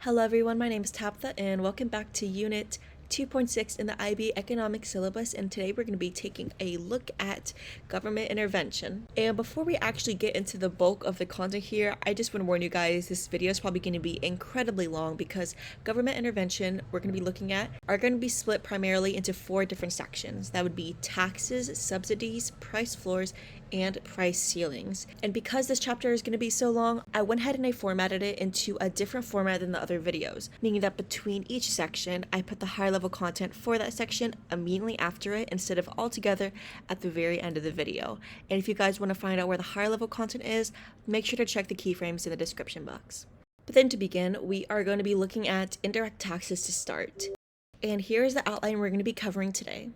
Hello everyone, my name is Tabitha and welcome back to Unit 2.6 in the IB Economics syllabus, and today we're going to be taking a look at government intervention. And before we actually get into the bulk of the content here, I just want to warn you guys, this video is probably going to be incredibly long because government intervention we're going to be looking at are going to be split primarily into 4 different sections. That would be taxes, subsidies, price floors, and price ceilings. And because this chapter is going to be so long, I went ahead and I formatted it into a different format than the other videos, meaning that between each section, I put the high level content for that section immediately after it instead of all together at the very end of the video. And if you guys want to find out where the high level content is, make sure to check the keyframes in the description box. But then to begin, we are going to be looking at indirect taxes to start. And here's the outline we're going to be covering today.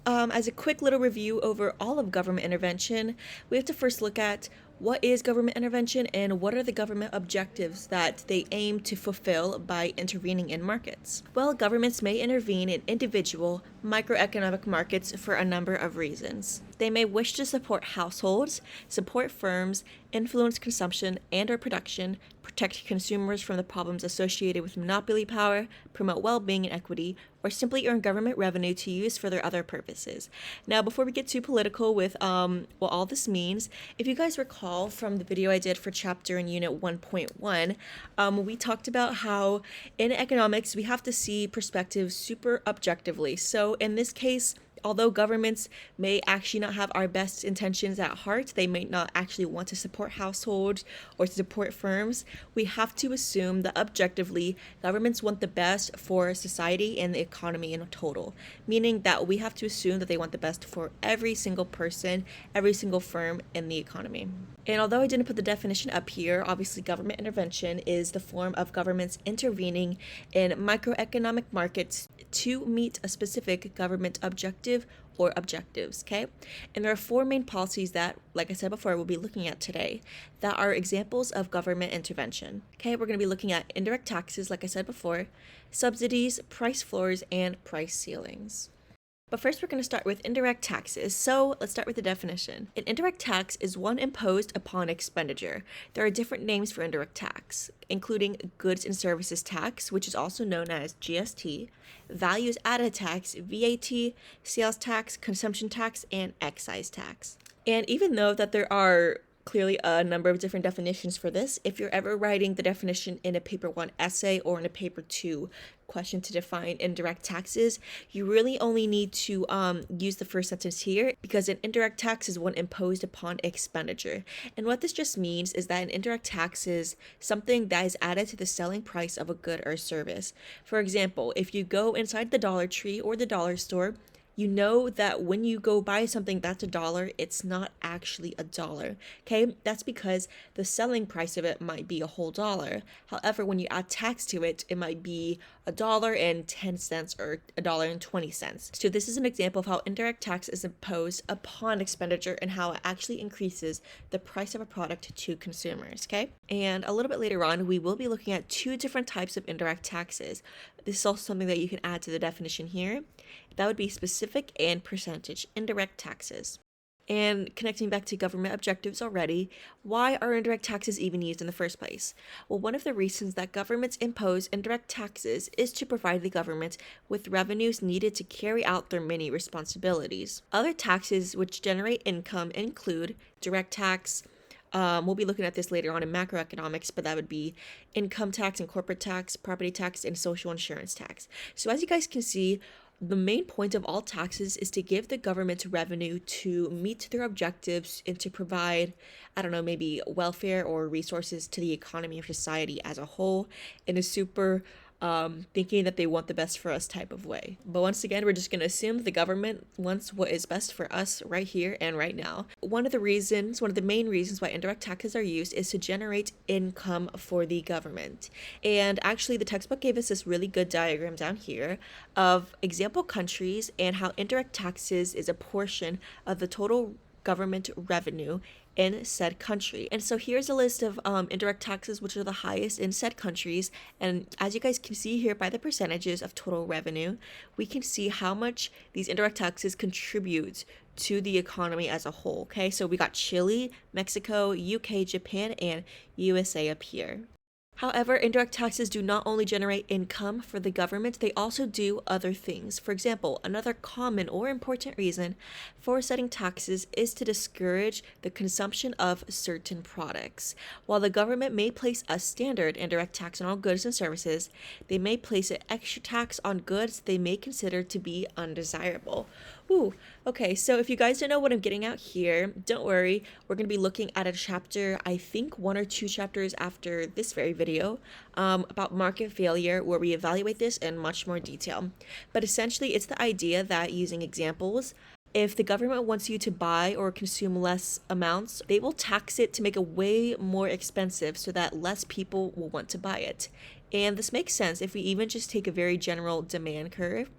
As a quick little review over all of government intervention, we have to first look at what is government intervention and what are the government objectives that they aim to fulfill by intervening in markets. Well, governments may intervene in individual microeconomic markets for a number of reasons. They may wish to support households, support firms, influence consumption and or production, protect consumers from the problems associated with monopoly power, promote well-being and equity, or simply earn government revenue to use for their other purposes. Now, before we get too political with what all this means, if you guys recall from the video I did for chapter in unit 1.1, we talked about how in economics we have to see perspectives super objectively. So in this case, although governments may actually not have our best intentions at heart, they may not actually want to support households or to support firms, we have to assume that objectively governments want the best for society and the economy in total, meaning that we have to assume that they want the best for every single person, every single firm in the economy. And although I didn't put the definition up here, obviously government intervention is the form of governments intervening in microeconomic markets to meet a specific government objective or objectives, okay? And there are 4 main policies that, like I said before, we'll be looking at today that are examples of government intervention, okay? We're going to be looking at indirect taxes, like I said before, subsidies, price floors, and price ceilings. But first, we're going to start with indirect taxes. So let's start with the definition. An indirect tax is one imposed upon expenditure. There are different names for indirect tax, including goods and services tax, which is also known as GST, values added tax, VAT, sales tax, consumption tax, and excise tax. And even though that there are clearly a number of different definitions for this, if you're ever writing the definition in a paper 1 essay or in a paper 2 question to define indirect taxes, you really only need to use the first sentence here, because an indirect tax is one imposed upon expenditure. And what this just means is that an indirect tax is something that is added to the selling price of a good or service. For example, if you go inside the Dollar Tree or the dollar store, you know that when you go buy something that's $1, it's not actually $1, okay? That's because the selling price of it might be a whole dollar. However, when you add tax to it, it might be $1.10 or $1.20. So this is an example of how indirect tax is imposed upon expenditure and how it actually increases the price of a product to consumers, okay? And a little bit later on, we will be looking at 2 different types of indirect taxes. This is also something that you can add to the definition here. That would be specific and percentage indirect taxes. And connecting back to government objectives already, why are indirect taxes even used in the first place? Well, one of the reasons that governments impose indirect taxes is to provide the government with revenues needed to carry out their many responsibilities. Other taxes which generate income include direct tax. We'll be looking at this later on in macroeconomics, but that would be income tax and corporate tax, property tax, and social insurance tax. So as you guys can see, the main point of all taxes is to give the government revenue to meet their objectives and to provide, I don't know, maybe welfare or resources to the economy or society as a whole in a super thinking that they want the best for us type of way. But once again, we're just going to assume the government wants what is best for us right here and right now. One of the main reasons why indirect taxes are used is to generate income for the government. And actually, the textbook gave us this really good diagram down here of example countries and how indirect taxes is a portion of the total government revenue in said country. And so here's a list of indirect taxes which are the highest in said countries, and as you guys can see here by the percentages of total revenue, we can see how much these indirect taxes contribute to the economy as a whole. Okay, so we got Chile, Mexico, UK, Japan, and USA up here. However, indirect taxes do not only generate income for the government, they also do other things. For example, another common or important reason for setting taxes is to discourage the consumption of certain products. While the government may place a standard indirect tax on all goods and services, they may place an extra tax on goods they may consider to be undesirable. Ooh, okay, so if you guys don't know what I'm getting at here, don't worry. We're going to be looking at a chapter, I think 1 or 2 chapters after this very video, about market failure, where we evaluate this in much more detail. But essentially, it's the idea that using examples, if the government wants you to buy or consume less amounts, they will tax it to make it way more expensive so that less people will want to buy it. And this makes sense if we even just take a very general demand curve.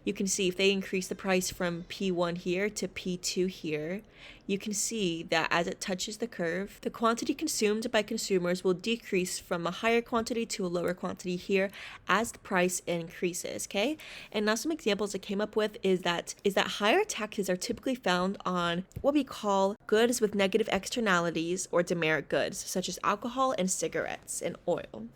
You can see if they increase the price from P1 here to P2 here, you can see that as it touches the curve, the quantity consumed by consumers will decrease from a higher quantity to a lower quantity here as the price increases, okay? And now some examples I came up with is that higher taxes are typically found on what we call goods with negative externalities or demerit goods, such as alcohol and cigarettes and oil.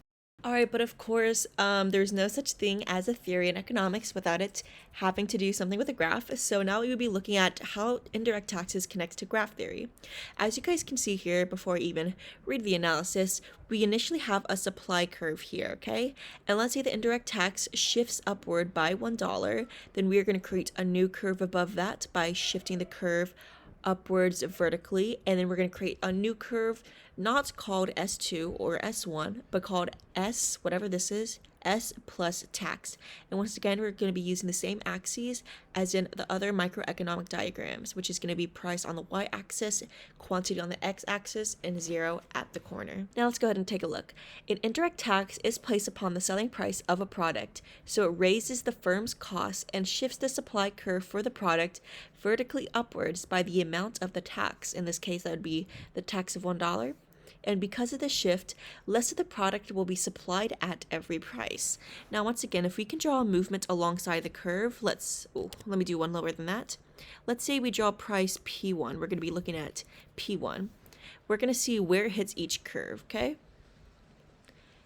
All right, but of course, there's no such thing as a theory in economics without it having to do something with a graph. So now we will be looking at how indirect taxes connect to graph theory. As you guys can see here, before I even read the analysis, we initially have a supply curve here, okay? And let's say the indirect tax shifts upward by $1, then we are going to create a new curve above that by shifting the curve upwards vertically, and then we're going to create a new curve not called S2 or S1 but called S, whatever this is, S plus tax. And once again, we're going to be using the same axes as in the other microeconomic diagrams, which is going to be price on the y-axis, quantity on the x-axis, and 0 at the corner. Now let's go ahead and take a look. An indirect tax is placed upon the selling price of a product, so it raises the firm's costs and shifts the supply curve for the product vertically upwards by the amount of the tax. In this case, that would be the tax of $1. And because of the shift, less of the product will be supplied at every price. Now, once again, if we can draw a movement alongside the curve, let me do one lower than that. Let's say we draw price P1. We're going to be looking at P1. We're going to see where it hits each curve, okay?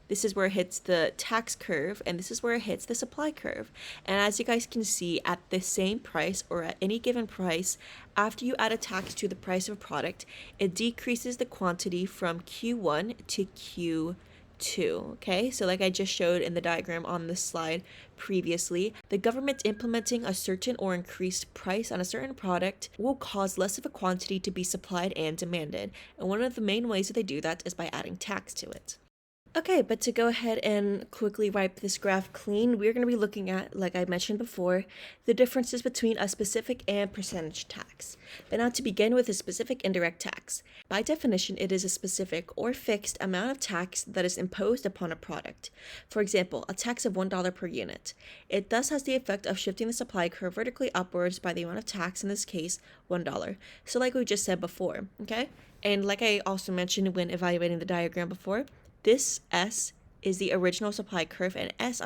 This is where it hits the tax curve, and this is where it hits the supply curve. And as you guys can see, at the same price or at any given price, after you add a tax to the price of a product, it decreases the quantity from Q1 to Q2, okay? So like I just showed in the diagram on this slide previously, the government implementing a certain or increased price on a certain product will cause less of a quantity to be supplied and demanded. And one of the main ways that they do that is by adding tax to it. Okay, but to go ahead and quickly wipe this graph clean, we're going to be looking at, like I mentioned before, the differences between a specific and percentage tax. But now to begin with a specific indirect tax. By definition, it is a specific or fixed amount of tax that is imposed upon a product. For example, a tax of $1 per unit. It thus has the effect of shifting the supply curve vertically upwards by the amount of tax, in this case, $1. So like we just said before, okay? And like I also mentioned when evaluating the diagram before, this S is the original supply curve, and S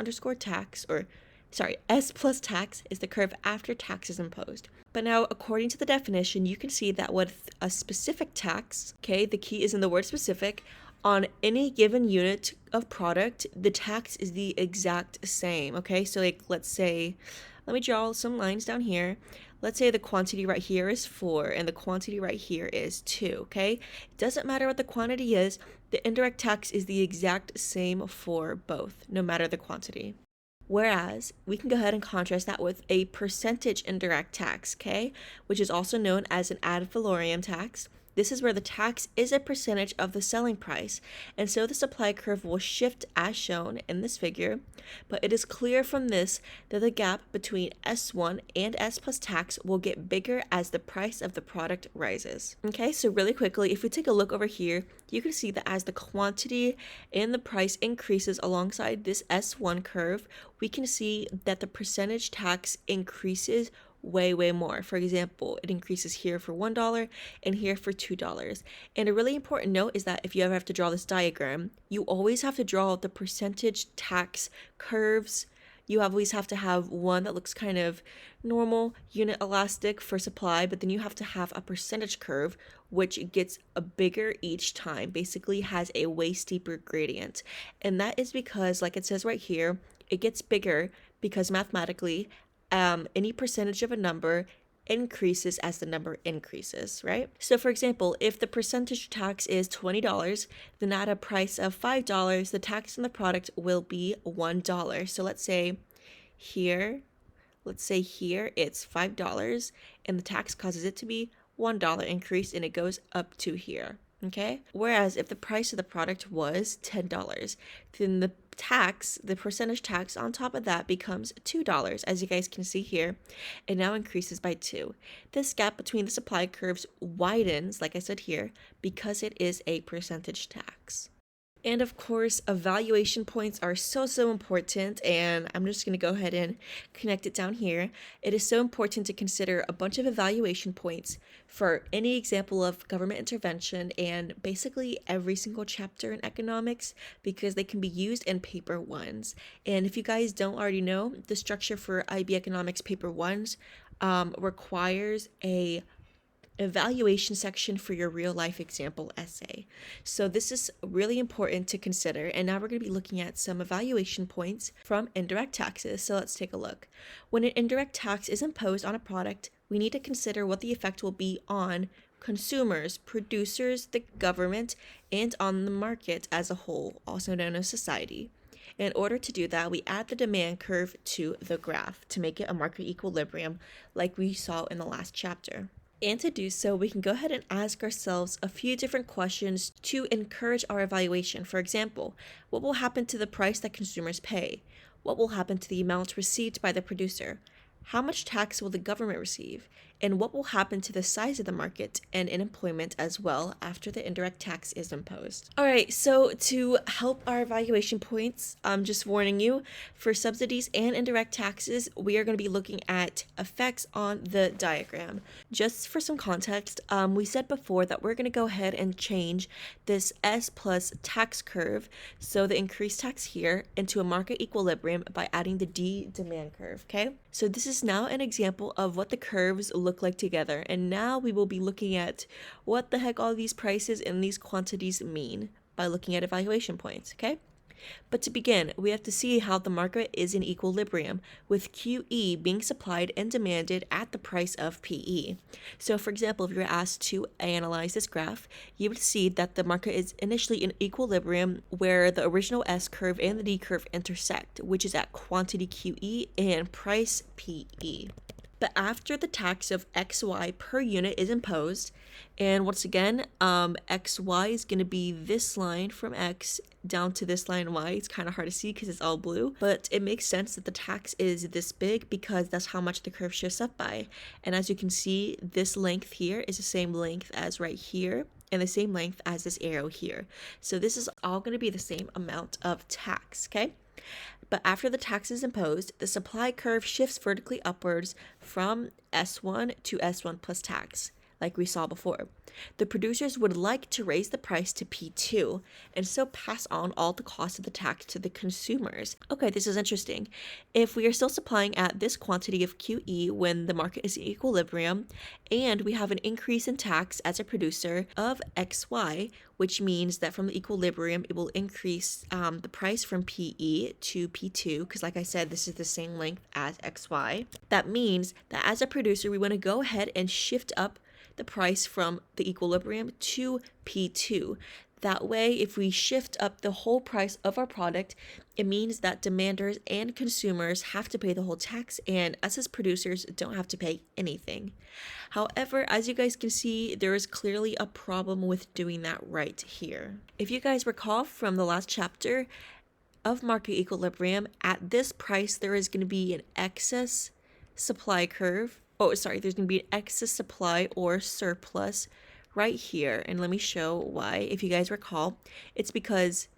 plus tax is the curve after tax is imposed. But now, according to the definition, you can see that with a specific tax, okay, the key is in the word specific, on any given unit of product, the tax is the exact same, okay? So like, let's say, let me draw some lines down here. Let's say the quantity right here is 4 and the quantity right here is 2, okay? It doesn't matter what the quantity is, the indirect tax is the exact same for both, no matter the quantity. Whereas, we can go ahead and contrast that with a percentage indirect tax, okay? Which is also known as an ad valorem tax. This is where the tax is a percentage of the selling price, and so the supply curve will shift as shown in this figure, but it is clear from this that the gap between S1 and S plus tax will get bigger as the price of the product rises. Okay, so really quickly, if we take a look over here, you can see that as the quantity and the price increases alongside this S1 curve, we can see that the percentage tax increases way more. For example, it increases here for $1 and here for $2. And a really important note is that if you ever have to draw this diagram, you always have to draw the percentage tax curves you always have to have one that looks kind of normal, unit elastic for supply, but then you have to have a percentage curve, which gets a bigger each time, basically has a way steeper gradient. And that is because, like it says right here, it gets bigger because mathematically, any percentage of a number increases as the number increases, right? So for example, if the percentage tax is $20, then at a price of $5, the tax on the product will be $1. So here, let's say here it's $5 and the tax causes it to be $1 increase and it goes up to here. Okay. Whereas if the price of the product was $10, then the percentage tax on top of that becomes $2, as you guys can see here. It now increases by 2. This gap between the supply curves widens, like I said here, because it is a percentage tax. And of course, evaluation points are so important, and I'm just going to go ahead and connect it down here. It is so important to consider a bunch of evaluation points for any example of government intervention and basically every single chapter in economics, because they can be used in paper ones. And if you guys don't already know, the structure for IB Economics paper ones requires a evaluation section for your real life example essay. So this is really important to consider. And now we're going to be looking at some evaluation points from indirect taxes. So let's take a look. When an indirect tax is imposed on a product, we need to consider what the effect will be on consumers, producers, the government, and on the market as a whole, also known as society. In order to do that, we add the demand curve to the graph to make it a market equilibrium like we saw in the last chapter. And to do so, we can go ahead and ask ourselves a few different questions to encourage our evaluation. For example, what will happen to the price that consumers pay? What will happen to the amounts received by the producer? How much tax will the government receive? And what will happen to the size of the market and unemployment as well after the indirect tax is imposed? All right, so to help our evaluation points, I'm just warning you, for subsidies and indirect taxes, we are going to be looking at effects on the diagram. Just for some context, we said before that we're going to go ahead and change this S plus tax curve, so the increased tax here, into a market equilibrium by adding the D demand curve, okay? So this is now an example of what the curves look like together, and now we will be looking at what the heck all these prices and these quantities mean by looking at evaluation points, okay? But to begin, we have to see how the market is in equilibrium, with QE being supplied and demanded at the price of PE. So for example, if you're asked to analyze this graph, you would see that the market is initially in equilibrium where the original S curve and the D curve intersect, which is at quantity QE and price PE. But after the tax of XY per unit is imposed, and once again, XY is going to be this line from X down to this line Y. It's kind of hard to see because it's all blue, but it makes sense that the tax is this big because that's how much the curve shifts up by. And as you can see, this length here is the same length as right here, and the same length as this arrow here. So this is all going to be the same amount of tax, okay? But after the tax is imposed, the supply curve shifts vertically upwards from S1 to S1 plus tax, like we saw before. The producers would like to raise the price to P2 and so pass on all the cost of the tax to the consumers. Okay, this is interesting. If we are still supplying at this quantity of QE when the market is in equilibrium, and we have an increase in tax as a producer of XY, which means that from the equilibrium, it will increase the price from PE to P2, because like I said, this is the same length as XY. That means that as a producer, we want to go ahead and shift up the price from the equilibrium to P2. That way, if we shift up the whole price of our product, it means that demanders and consumers have to pay the whole tax, and us as producers don't have to pay anything. However, as you guys can see, there is clearly a problem with doing that right here. If you guys recall from the last chapter of market equilibrium, at this price, there is going to be an excess supply curve. There's going to be an excess supply or surplus right here. And let me show why. If you guys recall, it's because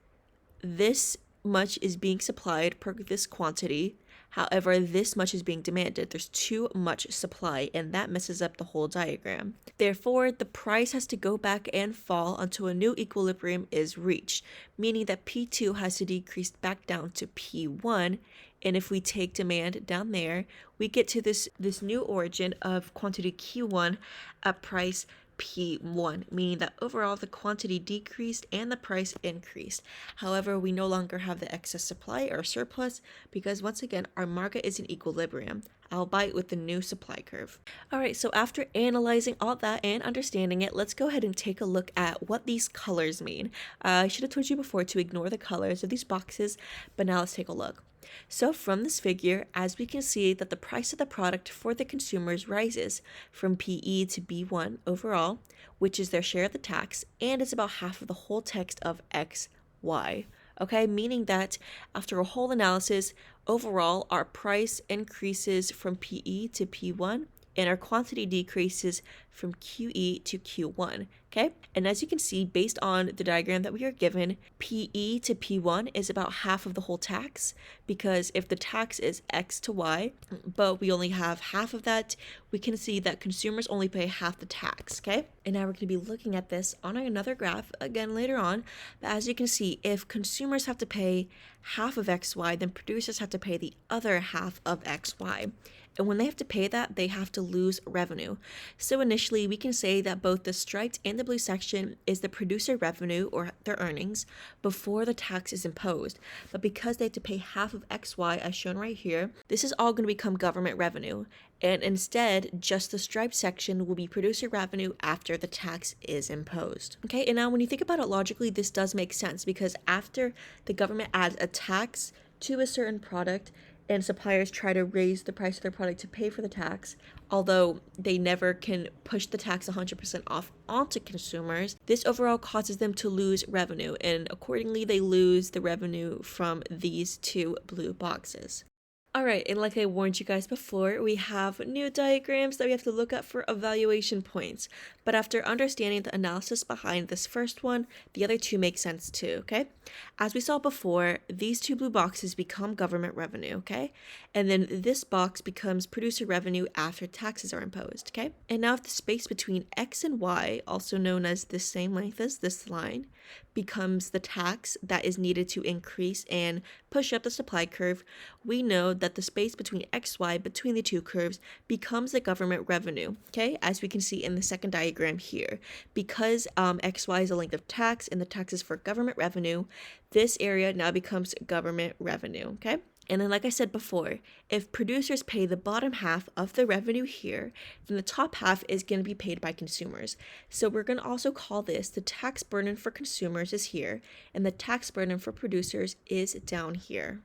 this much is being supplied per this quantity. However, this much is being demanded. There's too much supply, and that messes up the whole diagram. Therefore, the price has to go back and fall until a new equilibrium is reached, meaning that P2 has to decrease back down to P1. And if we take demand down there, we get to this new origin of quantity Q1 at price P1, meaning that overall the quantity decreased and the price increased. However, we no longer have the excess supply or surplus because once again, our market is in equilibrium, albeit with the new supply curve. All right, so after analyzing all that and understanding it, let's go ahead and take a look at what these colors mean. I should have told you before to ignore the colors of these boxes, but now let's take a look. So from this figure, as we can see that the price of the product for the consumers rises from PE to B1 overall, which is their share of the tax, and it's about half of the whole text of XY. Okay, meaning that after a whole analysis, overall our price increases from PE to P1 and our quantity decreases from QE to Q1, okay? And as you can see, based on the diagram that we are given, PE to P1 is about half of the whole tax, because if the tax is X to Y, but we only have half of that, we can see that consumers only pay half the tax, okay? And now we're gonna be looking at this on another graph again later on, but as you can see, if consumers have to pay half of XY, then producers have to pay the other half of XY. And when they have to pay that, they have to lose revenue. So initially, we can say that both the striped and the blue section is the producer revenue or their earnings before the tax is imposed. But because they have to pay half of XY as shown right here, this is all going to become government revenue. And instead, just the striped section will be producer revenue after the tax is imposed. Okay, and now when you think about it logically, this does make sense because after the government adds a tax to a certain product, and suppliers try to raise the price of their product to pay for the tax, although they never can push the tax 100% off onto consumers, this overall causes them to lose revenue, and accordingly they lose the revenue from these two blue boxes. Alright, and like I warned you guys before, we have new diagrams that we have to look at for evaluation points. But after understanding the analysis behind this first one, the other two make sense too, okay? As we saw before, these two blue boxes become government revenue, okay? And then this box becomes producer revenue after taxes are imposed, okay? And now if the space between X and Y, also known as the same length as this line, becomes the tax that is needed to increase and push up the supply curve, we know that the space between XY between the two curves becomes the government revenue, okay? As we can see in the second diagram here. Because XY is the length of tax and the tax is for government revenue, this area now becomes government revenue, okay? And then like I said before, if producers pay the bottom half of the revenue here, then the top half is going to be paid by consumers. So we're going to also call this the tax burden for consumers is here, and the tax burden for producers is down here.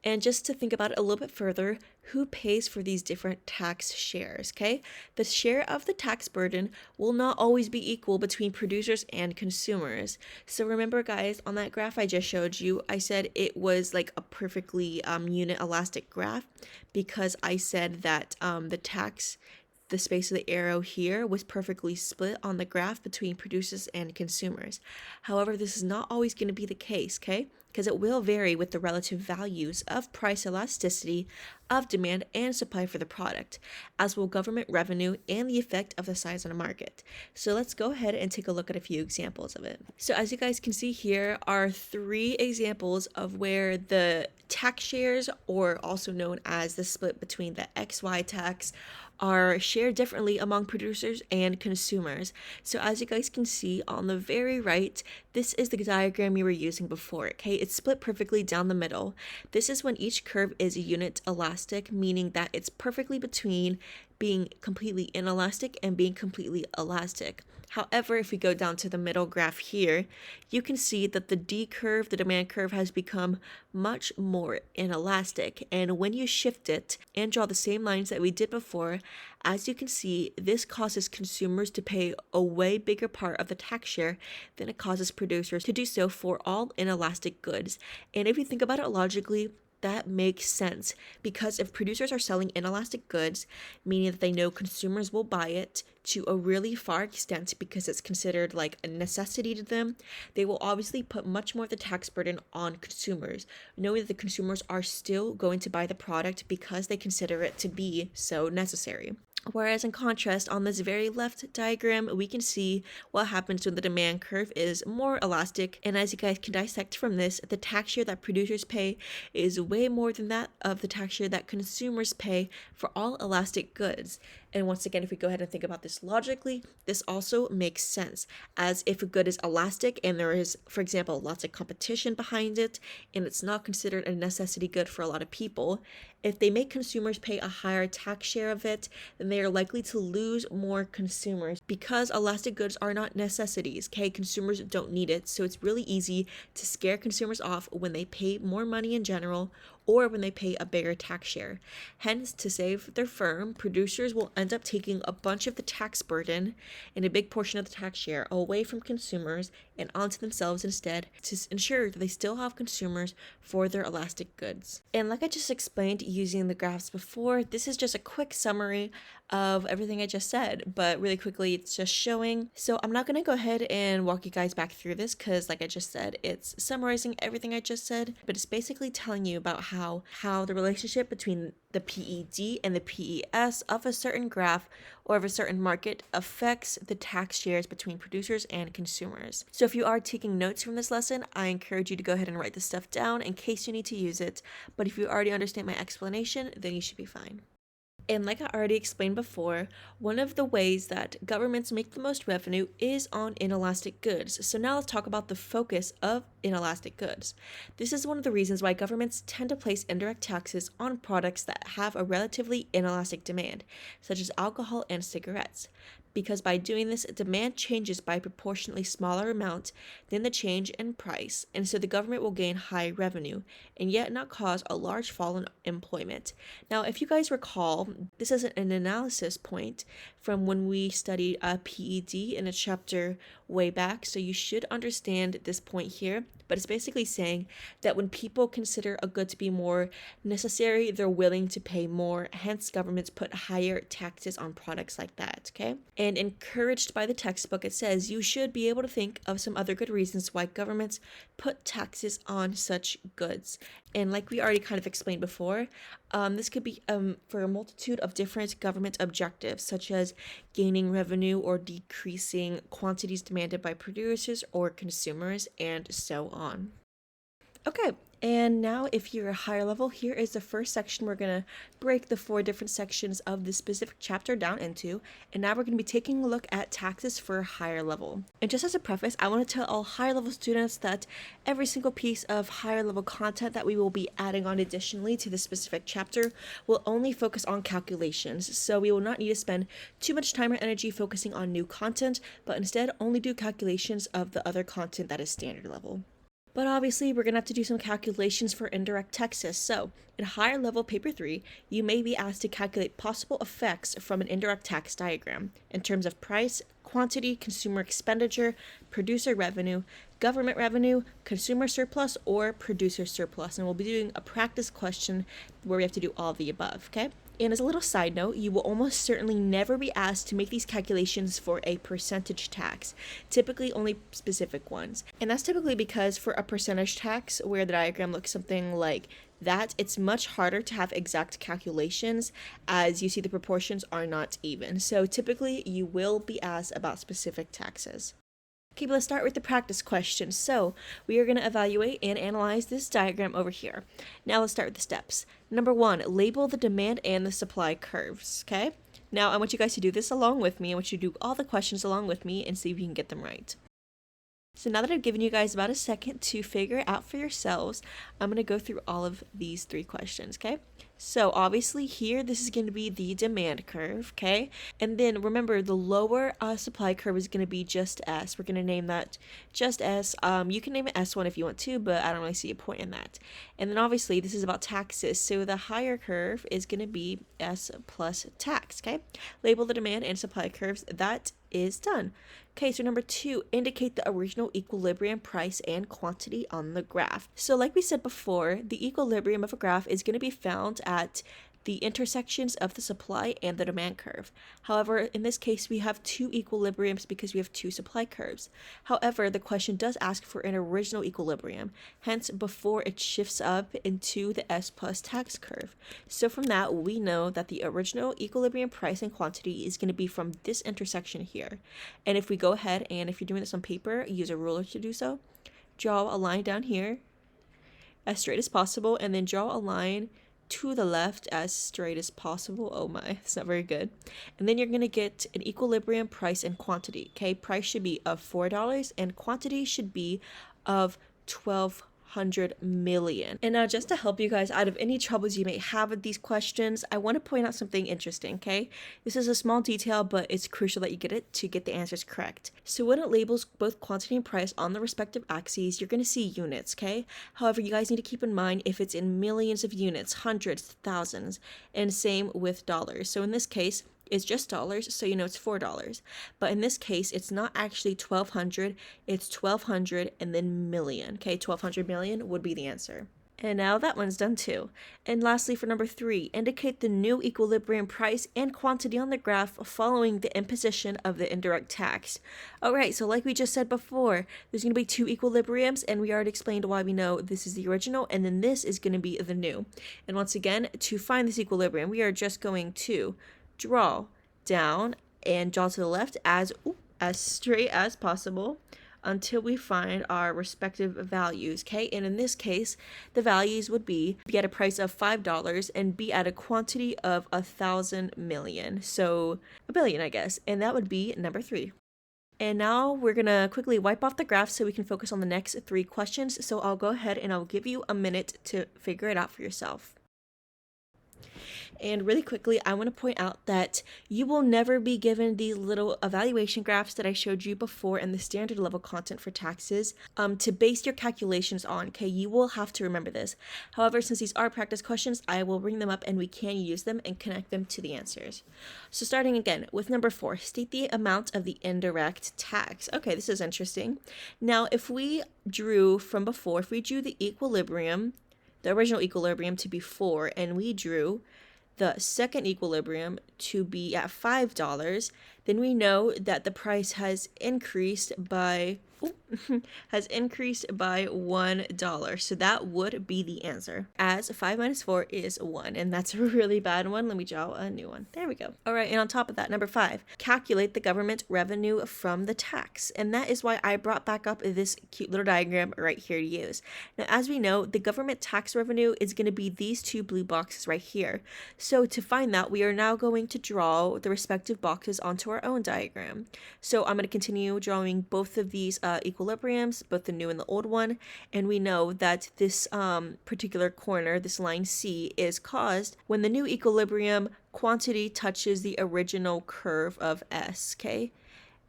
And just to think about it a little bit further, who pays for these different tax shares, okay? The share of the tax burden will not always be equal between producers and consumers. So remember guys, on that graph I just showed you, I said it was like a perfectly unit elastic graph because I said that the space of the arrow here was perfectly split on the graph between producers and consumers. However, this is not always going to be the case, okay? Because it will vary with the relative values of price elasticity of demand and supply for the product, as will government revenue and the effect of the size of the market. So let's go ahead and take a look at a few examples of it. So as you guys can see here are 3 examples of where the tax shares, or also known as the split between the XY tax, are shared differently among producers and consumers. So as you guys can see on the very right, this is the diagram we were using before, okay? It's split perfectly down the middle. This is when each curve is unit elastic, meaning that it's perfectly between being completely inelastic and being completely elastic. However, if we go down to the middle graph here, you can see that the D curve, the demand curve, has become much more inelastic. And when you shift it and draw the same lines that we did before, as you can see, this causes consumers to pay a way bigger part of the tax share than it causes producers to do so for all inelastic goods. And if you think about it logically, that makes sense because if producers are selling inelastic goods, meaning that they know consumers will buy it to a really far extent because it's considered like a necessity to them, they will obviously put much more of the tax burden on consumers, knowing that the consumers are still going to buy the product because they consider it to be so necessary. Whereas in contrast, on this very left diagram, we can see what happens when the demand curve is more elastic. And as you guys can dissect from this, the tax share that producers pay is way more than that of the tax share that consumers pay for all elastic goods. And once again, if we go ahead and think about this logically, this also makes sense, as if a good is elastic and there is, for example, lots of competition behind it, and it's not considered a necessity good for a lot of people, if they make consumers pay a higher tax share of it, then they are likely to lose more consumers because elastic goods are not necessities. Okay, consumers don't need it, so it's really easy to scare consumers off when they pay more money in general or when they pay a bigger tax share. Hence, to save their firm, producers will end up taking a bunch of the tax burden and a big portion of the tax share away from consumers and onto themselves instead to ensure that they still have consumers for their elastic goods. And like I just explained using the graphs before, this is just a quick summary of everything I just said, but really quickly it's just showing. So I'm not going to go ahead and walk you guys back through this because like I just said, it's summarizing everything I just said, but it's basically telling you about how the relationship between the PED and the PES of a certain graph or of a certain market affects the tax shares between producers and consumers. So if you are taking notes from this lesson, I encourage you to go ahead and write this stuff down in case you need to use it. But if you already understand my explanation, then you should be fine. And like I already explained before, one of the ways that governments make the most revenue is on inelastic goods. So now let's talk about the focus of inelastic goods. This is one of the reasons why governments tend to place indirect taxes on products that have a relatively inelastic demand, such as alcohol and cigarettes. Because by doing this, demand changes by a proportionately smaller amount than the change in price, and so the government will gain high revenue, and yet not cause a large fall in employment. Now, if you guys recall, this is an analysis point from when we studied PED in a chapter way back, so you should understand this point here. But it's basically saying that when people consider a good to be more necessary, they're willing to pay more. Hence, governments put higher taxes on products like that, okay? And encouraged by the textbook, it says you should be able to think of some other good reasons why governments put taxes on such goods. And like we already kind of explained before, this could be for a multitude of different government objectives, such as gaining revenue or decreasing quantities demanded by producers or consumers, and so on. Okay, and now if you're a higher level, here is the first section. We're going to break the 4 different sections of this specific chapter down into, and now we're going to be taking a look at taxes for higher level. And just as a preface, I want to tell all higher level students that every single piece of higher level content that we will be adding on additionally to this specific chapter will only focus on calculations, so we will not need to spend too much time or energy focusing on new content, but instead only do calculations of the other content that is standard level. But obviously, we're going to have to do some calculations for indirect taxes. So, in higher level paper 3, you may be asked to calculate possible effects from an indirect tax diagram in terms of price, quantity, consumer expenditure, producer revenue, government revenue, consumer surplus, or producer surplus. And we'll be doing a practice question where we have to do all of the above, okay? And as a little side note, you will almost certainly never be asked to make these calculations for a percentage tax, typically only specific ones. And that's typically because for a percentage tax, where the diagram looks something like that, it's much harder to have exact calculations as you see the proportions are not even. So typically you will be asked about specific taxes. Okay, but let's start with the practice question. So we are going to evaluate and analyze this diagram over here. Now let's start with the steps. Number 1, label the demand and the supply curves, okay? Now I want you guys to do this along with me. I want you to do all the questions along with me and see if you can get them right. So now that I've given you guys about a second to figure it out for yourselves, I'm going to go through all of these 3 questions, okay? So obviously here, this is going to be the demand curve, okay? And then remember, the lower supply curve is going to be just S. We're going to name that just S. You can name it S1 if you want to, but I don't really see a point in that. And then obviously this is about taxes. So the higher curve is going to be S plus tax, okay? Label the demand and supply curves. That is done. Okay, so number 2, indicate the original equilibrium price and quantity on the graph. So like we said before, the equilibrium of a graph is going to be found at the intersections of the supply and the demand curve. However, in this case, we have two equilibriums because we have two supply curves. However, the question does ask for an original equilibrium, hence before it shifts up into the S plus tax curve. So from that, we know that the original equilibrium price and quantity is going to be from this intersection here. And if we go ahead and if you're doing this on paper, use a ruler to do so, draw a line down here as straight as possible, and then draw a line to the left as straight as possible. Oh my, it's not very good. And then you're going to get an equilibrium price and quantity. Okay, price should be of $4 and quantity should be of 1,200 million. And now, just to help you guys out of any troubles you may have with these questions, I want to point out something interesting. Okay, this is a small detail, but it's crucial that you get it to get the answers correct. So when it labels both quantity and price on the respective axes, you're going to see units. Okay, however, you guys need to keep in mind if it's in millions of units, hundreds, thousands, and same with dollars. So in this case, it's just dollars, so you know it's $4. But in this case, it's not actually 1,200, it's 1,200 and then million. Okay, 1,200 million would be the answer. And now that one's done too. And lastly, for number 3, indicate the new equilibrium price and quantity on the graph following the imposition of the indirect tax. Alright, so like we just said before, there's going to be two equilibriums, and we already explained why we know this is the original, and then this is going to be the new. And once again, to find this equilibrium, we are just going to draw down and draw to the left as straight as possible until we find our respective values. Okay, and in this case, the values would be at a price of $5 and be at a quantity of 1,000 million, so a billion, I guess, and that would be number 3. And now we're gonna quickly wipe off the graph so we can focus on the next 3 questions. So I'll go ahead and I'll give you a minute to figure it out for yourself. And really quickly, I want to point out that you will never be given these little evaluation graphs that I showed you before in the standard level content for taxes to base your calculations on. Okay, you will have to remember this. However, since these are practice questions, I will bring them up and we can use them and connect them to the answers. So starting again with number 4, state the amount of the indirect tax. Okay, this is interesting. Now, if we drew from before, if we drew the equilibrium, the original equilibrium to be 4, and we drew the second equilibrium to be at $5, then we know that the price has increased by $1. So that would be the answer, as 5 minus 4 is 1, and that's a really bad one. Let me draw a new one. There we go. All right, and on top of that, number 5, calculate the government revenue from the tax, and that is why I brought back up this cute little diagram right here to use. Now, as we know, the government tax revenue is going to be these 2 blue boxes right here. So to find that, we are now going to draw the respective boxes onto our own diagram. So I'm going to continue drawing both of these equilibriums, both the new and the old one, and we know that this particular corner, this line C, is caused when the new equilibrium quantity touches the original curve of S. Okay,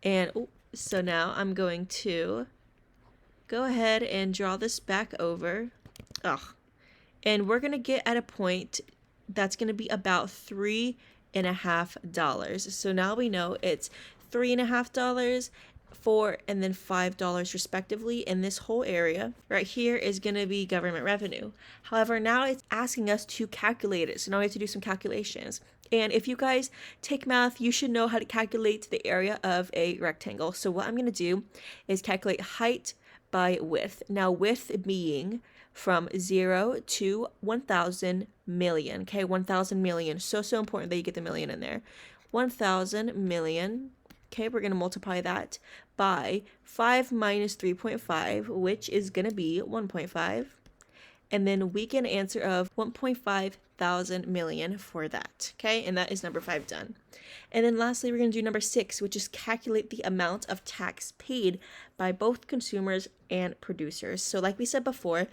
and so now I'm going to go ahead and draw this back over, and we're gonna get at a point that's gonna be about $3.50. So now we know it's $3.50, $4, and then $5 respectively, and this whole area right here is going to be government revenue. However, now it's asking us to calculate it, so now we have to do some calculations. And if you guys take math, you should know how to calculate the area of a rectangle. So what I'm going to do is calculate height by width. Now, width being from 0 to 1,000 million. Okay, 1,000 million. So important that you get the million in there. 1,000 million. Okay, we're going to multiply that by 5 minus 3.5, which is going to be 1.5. And then we get an answer of 1.5 thousand million for that. Okay, and that is number 5 done. And then lastly, we're going to do number 6, which is calculate the amount of tax paid by both consumers and producers. So like we said before,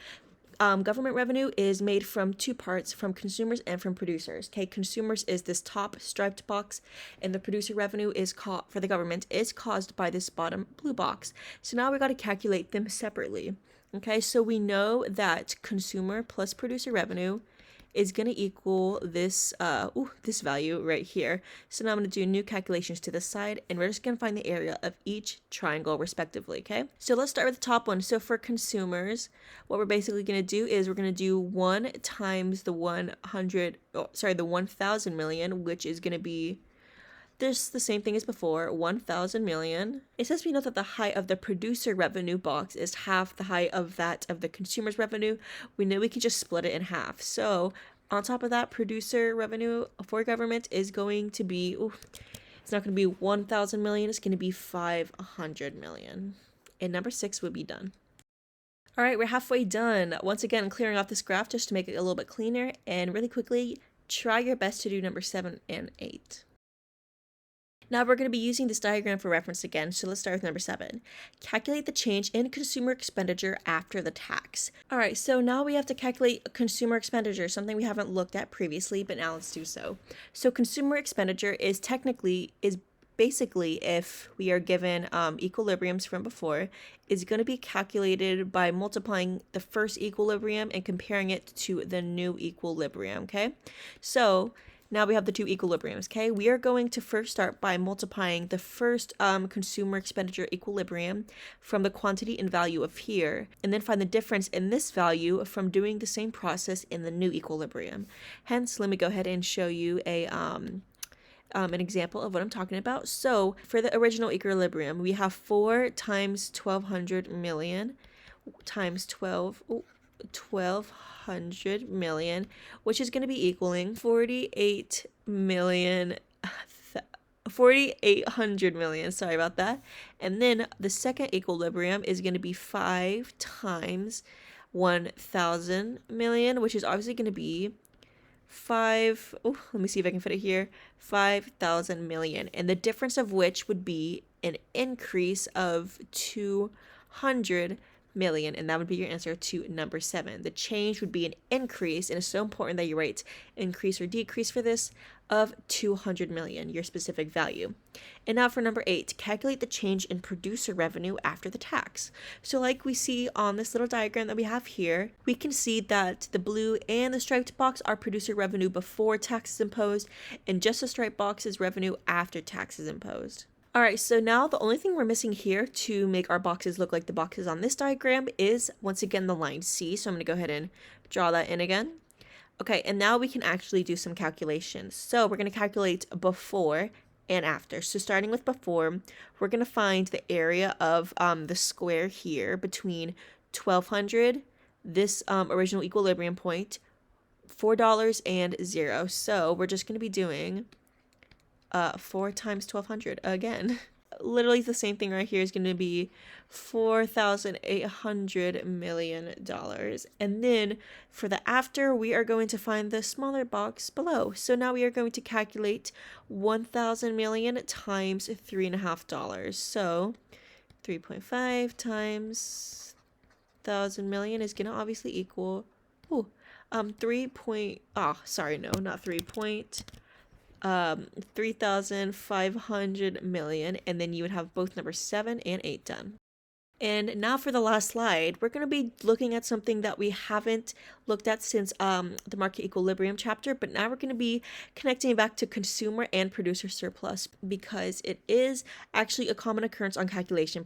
government revenue is made from 2 parts, from consumers and from producers. Okay, consumers is this top striped box, and the producer revenue is for the government is caused by this bottom blue box. So now we got to calculate them separately. Okay, so we know that consumer plus producer revenue is going to equal this this value right here. So now I'm going to do new calculations to the side, and we're just going to find the area of each triangle respectively, okay? So let's start with the top one. So for consumers, what we're basically going to do is we're going to do 1 times the 1,000 million, which is going to be this the same thing as before, 1,000 million. It says we know that the height of the producer revenue box is half the height of that of the consumer's revenue. We know we can just split it in half. So on top of that, producer revenue for government is going to be, it's not going to be 1,000 million, it's going to be 500 million. And number 6 would be done. All right, we're halfway done. Once again, I'm clearing off this graph just to make it a little bit cleaner. And really quickly, try your best to do number 7 and 8. Now we're going to be using this diagram for reference again, so let's start with number 7. Calculate the change in consumer expenditure after the tax. All right, so now we have to calculate consumer expenditure, something we haven't looked at previously, but now let's do so. So consumer expenditure is basically, if we are given equilibriums from before, is going to be calculated by multiplying the first equilibrium and comparing it to the new equilibrium, okay? So now we have the two equilibriums, okay? We are going to first start by multiplying the first consumer expenditure equilibrium from the quantity and value of here, and then find the difference in this value from doing the same process in the new equilibrium. Hence, let me go ahead and show you an example of what I'm talking about. So for the original equilibrium, we have 4 times 1,200 million times 1,200 million, which is going to be equaling 4,800 million, sorry about that. And then the second equilibrium is going to be 5 times 1,000 million, which is obviously going to be let me see if I can fit it here, 5,000 million. And the difference of which would be an increase of 200 million, and that would be your answer to number 7. The change would be an increase, and it's so important that you write increase or decrease for this, of 200 million, your specific value. And now for number 8, calculate the change in producer revenue after the tax. So like we see on this little diagram that we have here, we can see that the blue and the striped box are producer revenue before tax is imposed, and just the striped box is revenue after tax is imposed. All right, so now the only thing we're missing here to make our boxes look like the boxes on this diagram is, once again, the line C. So I'm going to go ahead and draw that in again. Okay, and now we can actually do some calculations. So we're going to calculate before and after. So starting with before, we're going to find the area of the square here between 1,200, this original equilibrium point, $4 and 0. So we're just going to be doing 4 times 1,200 again. Literally the same thing right here is going to be $4,800 million. And then for the after, we are going to find the smaller box below. So now we are going to calculate 1,000 million times $3.50. So 3.5 times 1,000 million is going to obviously equal 3,500 million, and then you would have both number 7 and 8 done. And now for the last slide, we're going to be looking at something that we haven't looked at since the market equilibrium chapter, but now we're going to be connecting back to consumer and producer surplus because it is actually a common occurrence on calculation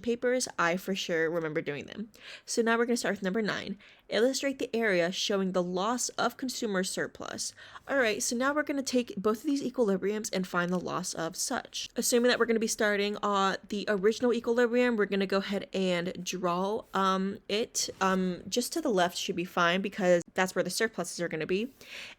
papers. I for sure remember doing them. So now we're going to start with number 9. Illustrate the area showing the loss of consumer surplus. All right, so now we're going to take both of these equilibriums and find the loss of such. Assuming that we're going to be starting on the original equilibrium, we're going to go ahead and draw it just to the left should be fine because that's where the surpluses are going to be.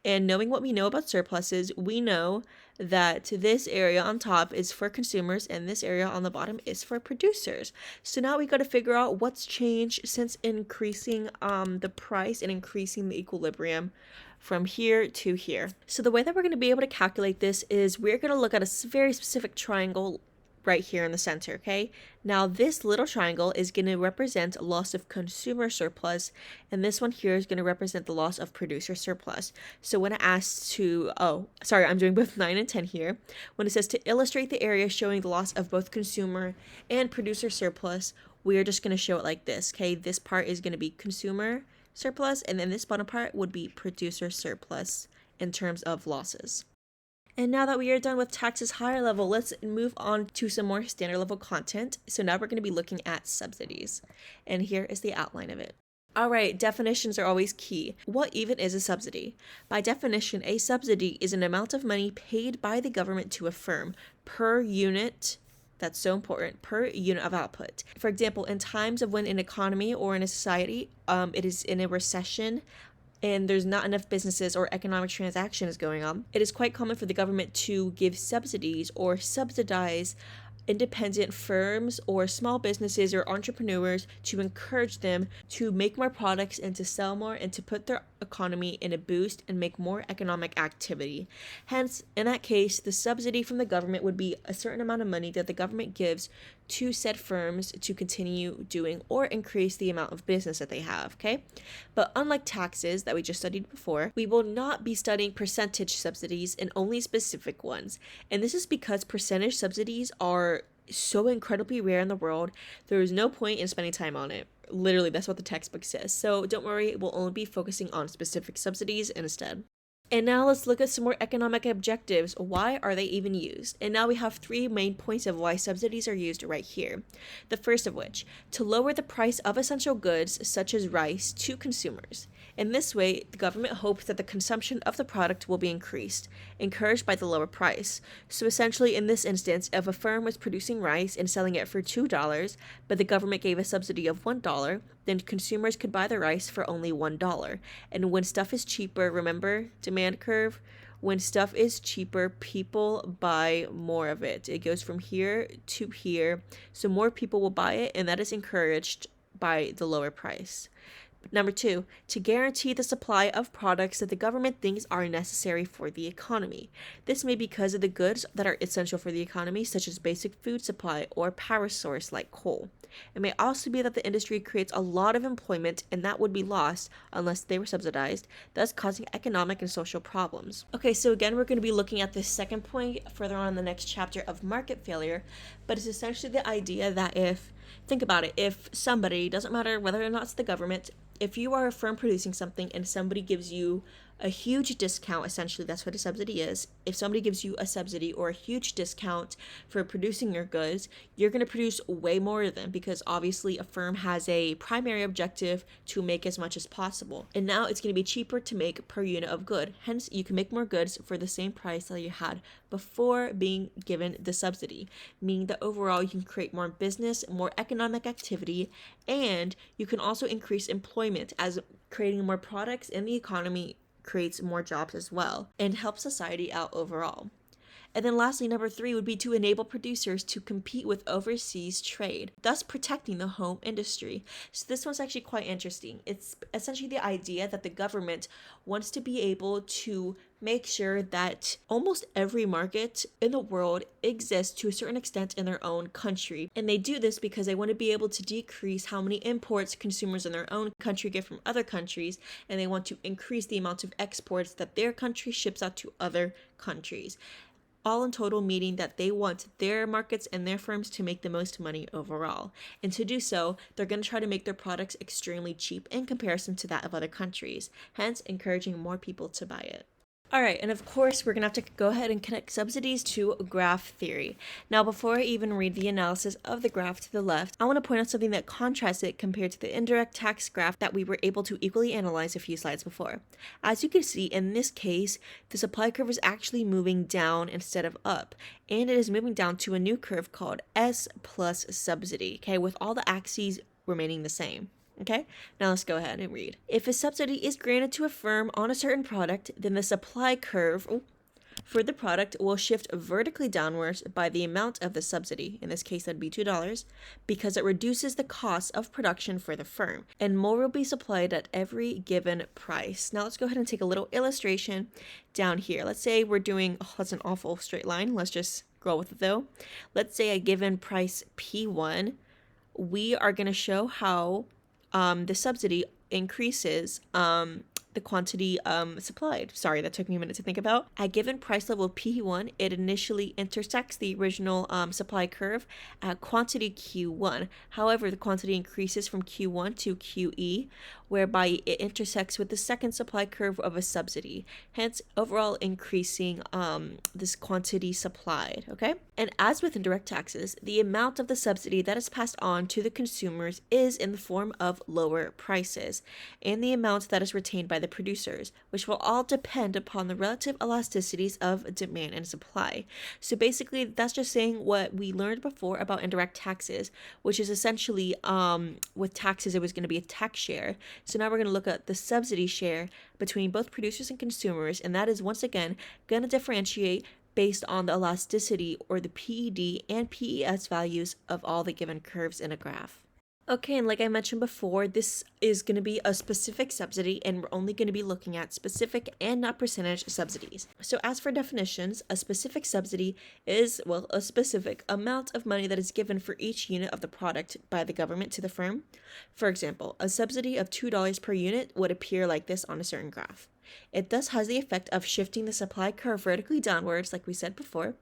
And knowing what we know about surpluses, we know that this area on top is for consumers and this area on the bottom is for producers. So now we got to figure out what's changed since increasing the price and increasing the equilibrium from here to here. So the way that we're going to be able to calculate this is we're going to look at a very specific triangle right here in the center, okay? Now this little triangle is going to represent loss of consumer surplus, and this one here is going to represent the loss of producer surplus. So when it asks to, I'm doing both 9 and 10 here. When it says to illustrate the area showing the loss of both consumer and producer surplus, we are just going to show it like this, okay? This part is going to be consumer, surplus, and then this bottom part would be producer surplus in terms of losses. And now that we are done with taxes higher level, let's move on to some more standard level content. So now we're going to be looking at subsidies. And here is the outline of it. All right, definitions are always key. What even is a subsidy? By definition, a subsidy is an amount of money paid by the government to a firm per unit. That's so important, per unit of output. For example, in times of when an economy or in a society, it is in a recession, and there's not enough businesses or economic transactions going on, it is quite common for the government to give subsidies or subsidize independent firms or small businesses or entrepreneurs to encourage them to make more products and to sell more and to put their economy in a boost and make more economic activity. Hence, in that case, the subsidy from the government would be a certain amount of money that the government gives to said firms to continue doing or increase the amount of business that they have, okay? But unlike taxes that we just studied before, we will not be studying percentage subsidies and only specific ones. And this is because percentage subsidies are so incredibly rare in the world, there is no point in spending time on it. Literally, that's what the textbook says. So don't worry, we'll only be focusing on specific subsidies instead. And now let's look at some more economic objectives. Why are they even used? And now we have 3 main points of why subsidies are used right here. The first of which, to lower the price of essential goods such as rice to consumers. In this way, the government hopes that the consumption of the product will be increased, encouraged by the lower price. So essentially, in this instance, if a firm was producing rice and selling it for $2, but the government gave a subsidy of $1, then consumers could buy the rice for only $1. And when stuff is cheaper, remember, demand curve, when stuff is cheaper, people buy more of it. It goes from here to here, so more people will buy it, and that is encouraged by the lower price. Number 2, to guarantee the supply of products that the government thinks are necessary for the economy. This may be because of the goods that are essential for the economy, such as basic food supply or power source like coal. It may also be that the industry creates a lot of employment and that would be lost unless they were subsidized, thus causing economic and social problems. Okay, so again, we're going to be looking at this second point further on in the next chapter of market failure, but it's essentially the idea that think about it, if somebody, doesn't matter whether or not it's the government, if you are a firm producing something and somebody gives you a huge discount, essentially that's what a subsidy is. If somebody gives you a subsidy or a huge discount for producing your goods, you're going to produce way more of them because obviously a firm has a primary objective to make as much as possible. And now it's going to be cheaper to make per unit of good. Hence, you can make more goods for the same price that you had before being given the subsidy, meaning that overall you can create more business, more economic activity, and you can also increase employment as creating more products in the economy creates more jobs as well and helps society out overall. And then lastly, number 3 would be to enable producers to compete with overseas trade, thus protecting the home industry. So this one's actually quite interesting. It's essentially the idea that the government wants to be able to make sure that almost every market in the world exists to a certain extent in their own country. And they do this because they want to be able to decrease how many imports consumers in their own country get from other countries, and they want to increase the amount of exports that their country ships out to other countries. All in total, meaning that they want their markets and their firms to make the most money overall. And to do so, they're going to try to make their products extremely cheap in comparison to that of other countries, hence encouraging more people to buy it. All right, and of course, we're going to have to go ahead and connect subsidies to graph theory. Now, before I even read the analysis of the graph to the left, I want to point out something that contrasts it compared to the indirect tax graph that we were able to equally analyze a few slides before. As you can see, in this case, the supply curve is actually moving down instead of up, and it is moving down to a new curve called S plus subsidy, okay, with all the axes remaining the same. Okay, now let's go ahead and read. If a subsidy is granted to a firm on a certain product, then the supply curve for the product will shift vertically downwards by the amount of the subsidy. In this case, that'd be $2, because it reduces the cost of production for the firm, and more will be supplied at every given price. Now let's go ahead and take a little illustration down here. Let's say we're doing, that's an awful straight line. Let's just go with it though. Let's say a given price P1, we are going to show how the subsidy increases the quantity supplied. Sorry, that took me a minute to think about. At given price level P1, it initially intersects the original supply curve at quantity Q1. However, the quantity increases from Q1 to QE, whereby it intersects with the second supply curve of a subsidy, hence overall increasing this quantity supplied, okay? And as with indirect taxes, the amount of the subsidy that is passed on to the consumers is in the form of lower prices, and the amount that is retained by the producers, which will all depend upon the relative elasticities of demand and supply. So basically, that's just saying what we learned before about indirect taxes, which is essentially with taxes, it was going to be a tax share. So now we're going to look at the subsidy share between both producers and consumers, and that is once again going to differentiate based on the elasticity or the PED and PES values of all the given curves in a graph. Okay, and like I mentioned before, this is going to be a specific subsidy, and we're only going to be looking at specific and not percentage subsidies. So as for definitions, a specific subsidy is, well, a specific amount of money that is given for each unit of the product by the government to the firm. For example, a subsidy of $2 per unit would appear like this on a certain graph. It thus has the effect of shifting the supply curve vertically downwards, like we said before,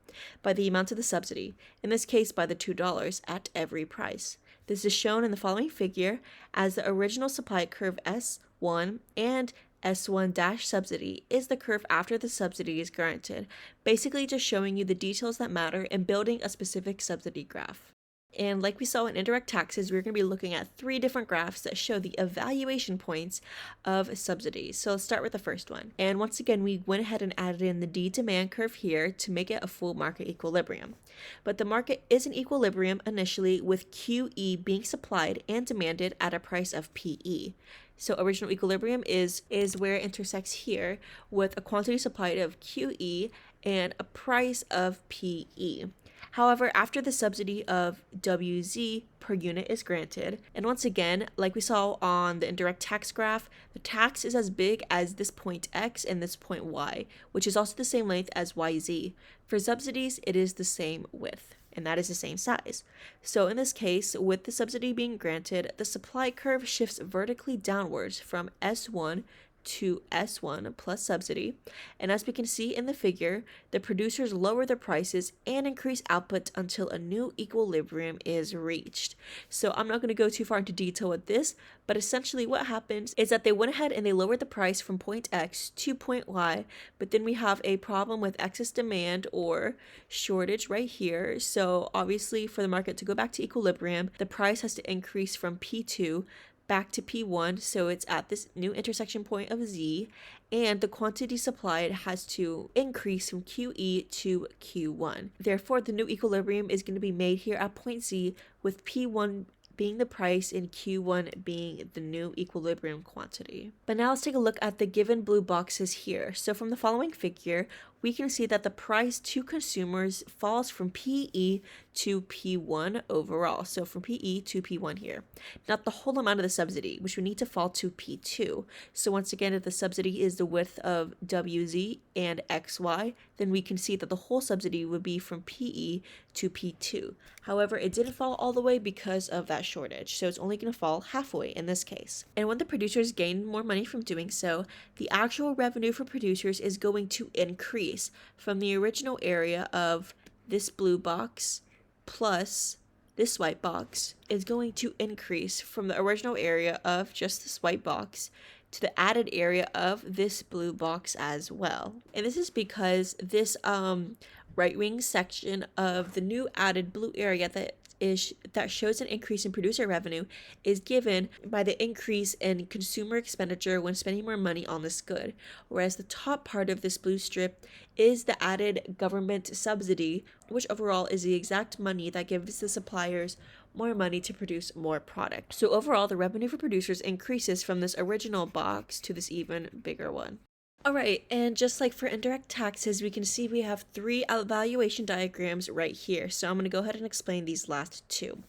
by the amount of the subsidy, in this case by the $2 at every price. This is shown in the following figure as the original supply curve S1 and S1- subsidy is the curve after the subsidy is granted, basically just showing you the details that matter in building a specific subsidy graph. And like we saw in indirect taxes, we're going to be looking at 3 different graphs that show the evaluation points of subsidies. So let's start with the first one. And once again, we went ahead and added in the D demand curve here to make it a full market equilibrium. But the market is in equilibrium initially with QE being supplied and demanded at a price of PE. So original equilibrium is where it intersects here with a quantity supplied of QE and a price of PE. However, after the subsidy of WZ per unit is granted, and once again, like we saw on the indirect tax graph, the tax is as big as this point X and this point Y, which is also the same length as YZ. For subsidies, it is the same width, and that is the same size. So in this case, with the subsidy being granted, the supply curve shifts vertically downwards from S1 to S1 plus subsidy, and as we can see in the figure, the producers lower their prices and increase output until a new equilibrium is reached. So I'm not going to go too far into detail with this, but essentially what happens is that they went ahead and they lowered the price from point X to point Y, but then we have a problem with excess demand or shortage right here. So obviously for the market to go back to equilibrium, the price has to increase from P2 back to P1, so it's at this new intersection point of Z, and the quantity supplied has to increase from QE to Q1. Therefore, the new equilibrium is going to be made here at point Z, with P1 being the price and Q1 being the new equilibrium quantity. But now let's take a look at the given blue boxes here. So from the following figure, we can see that the price to consumers falls from PE to P1 overall. So from PE to P1 here. Not the whole amount of the subsidy, which would need to fall to P2. So once again, if the subsidy is the width of WZ and XY, then we can see that the whole subsidy would be from PE to P2. However, it didn't fall all the way because of that shortage. So it's only going to fall halfway in this case. And when the producers gain more money from doing so, the actual revenue for producers is going to increase from the original area of this blue box plus this white box is going to increase from the original area of just this white box to the added area of this blue box as well. And this is because this right wing section of the new added blue area that shows an increase in producer revenue is given by the increase in consumer expenditure when spending more money on this good, whereas the top part of this blue strip is the added government subsidy, which overall is the exact money that gives the suppliers more money to produce more product. So overall, the revenue for producers increases from this original box to this even bigger one. Alright, and just like for indirect taxes, we can see we have 3 evaluation diagrams right here. So I'm going to go ahead and explain these last 2.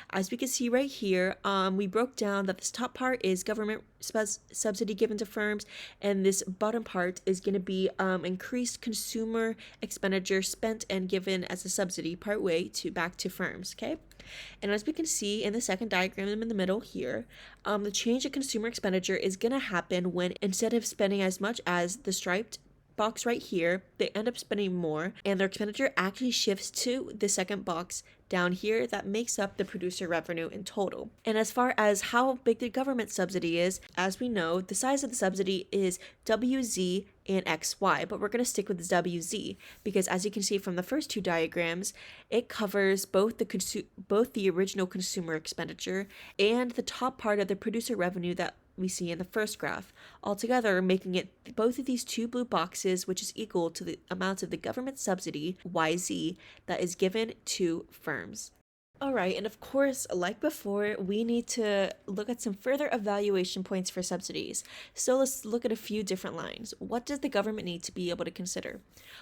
As we can see right here, we broke down that this top part is government subsidy given to firms, and this bottom part is going to be increased consumer expenditure spent and given as a subsidy part way to back to firms, okay? And as we can see in the second diagram in the middle here, the change in consumer expenditure is going to happen when instead of spending as much as the striped box right here, they end up spending more, and their expenditure actually shifts to the second box down here that makes up the producer revenue in total. And as far as how big the government subsidy is, as we know, the size of the subsidy is WZ and XY, but we're going to stick with WZ because as you can see from the first two diagrams, it covers both the original consumer expenditure and the top part of the producer revenue that we see in the first graph, altogether making it both of these two blue boxes, which is equal to the amount of the government subsidy, YZ, that is given to firms. Alright, and of course, like before, we need to look at some further evaluation points for subsidies. So let's look at a few different lines. What does the government need to be able to consider?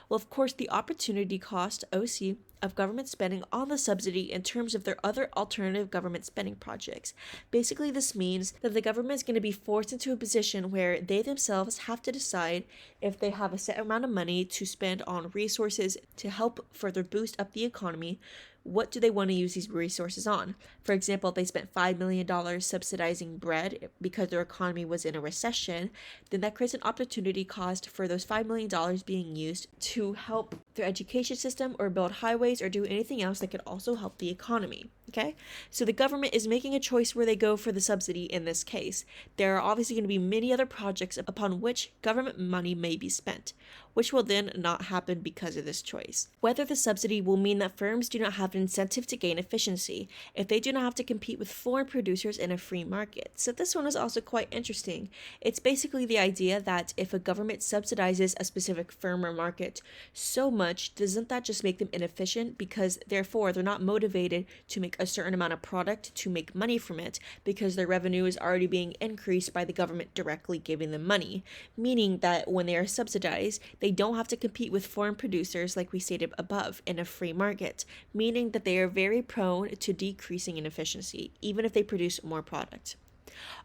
Well, of course, the opportunity cost, OC, of government spending on the subsidy in terms of their other alternative government spending projects. Basically, this means that the government is going to be forced into a position where they themselves have to decide if they have a set amount of money to spend on resources to help further boost up the economy. What do they want to use these resources on? For example, if they spent $5 million subsidizing bread because their economy was in a recession, then that creates an opportunity cost for those $5 million being used to help their education system or build highways or do anything else that could also help the economy. Okay, so the government is making a choice where they go for the subsidy in this case. There are obviously going to be many other projects upon which government money may be spent, which will then not happen because of this choice. Whether the subsidy will mean that firms do not have an incentive to gain efficiency if they do not have to compete with foreign producers in a free market. So this one is also quite interesting. It's basically the idea that if a government subsidizes a specific firm or market so much, doesn't that just make them inefficient because therefore they're not motivated to make a certain amount of product to make money from it because their revenue is already being increased by the government directly giving them money, meaning that when they are subsidized, they don't have to compete with foreign producers like we stated above in a free market, meaning that they are very prone to decreasing in efficiency, even if they produce more product.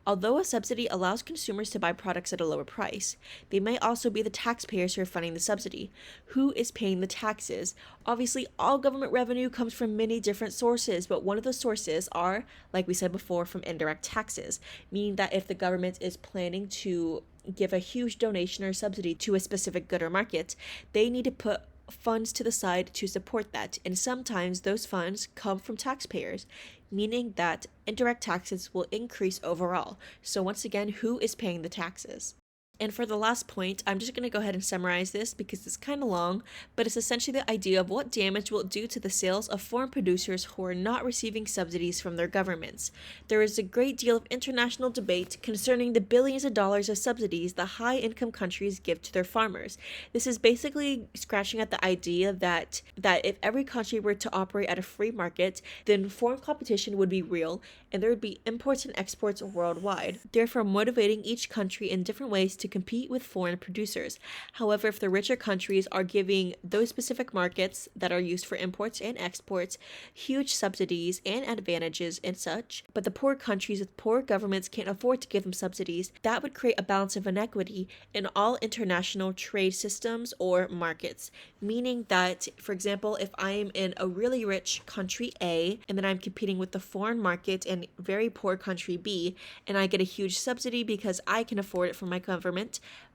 Although a subsidy allows consumers to buy products at a lower price, they may also be the taxpayers who are funding the subsidy. Who is paying the taxes? Obviously, all government revenue comes from many different sources, but one of those sources are, like we said before, from indirect taxes, meaning that if the government is planning to give a huge donation or subsidy to a specific good or market, they need to put funds to the side to support that, and sometimes those funds come from taxpayers, meaning that indirect taxes will increase overall. So once again, who is paying the taxes? And for the last point, I'm just going to go ahead and summarize this because it's kind of long, but it's essentially the idea of what damage will it do to the sales of foreign producers who are not receiving subsidies from their governments. There is a great deal of international debate concerning the billions of dollars of subsidies the high-income countries give to their farmers. This is basically scratching at the idea that if every country were to operate at a free market, then foreign competition would be real, and there would be imports and exports worldwide, therefore motivating each country in different ways to compete with foreign producers. However, if the richer countries are giving those specific markets that are used for imports and exports huge subsidies and advantages and such, but the poor countries with poor governments can't afford to give them subsidies, that would create a balance of inequity in all international trade systems or markets. Meaning that, for example, if I am in a really rich country A and then I'm competing with the foreign market in very poor country B, and I get a huge subsidy because I can afford it from my government,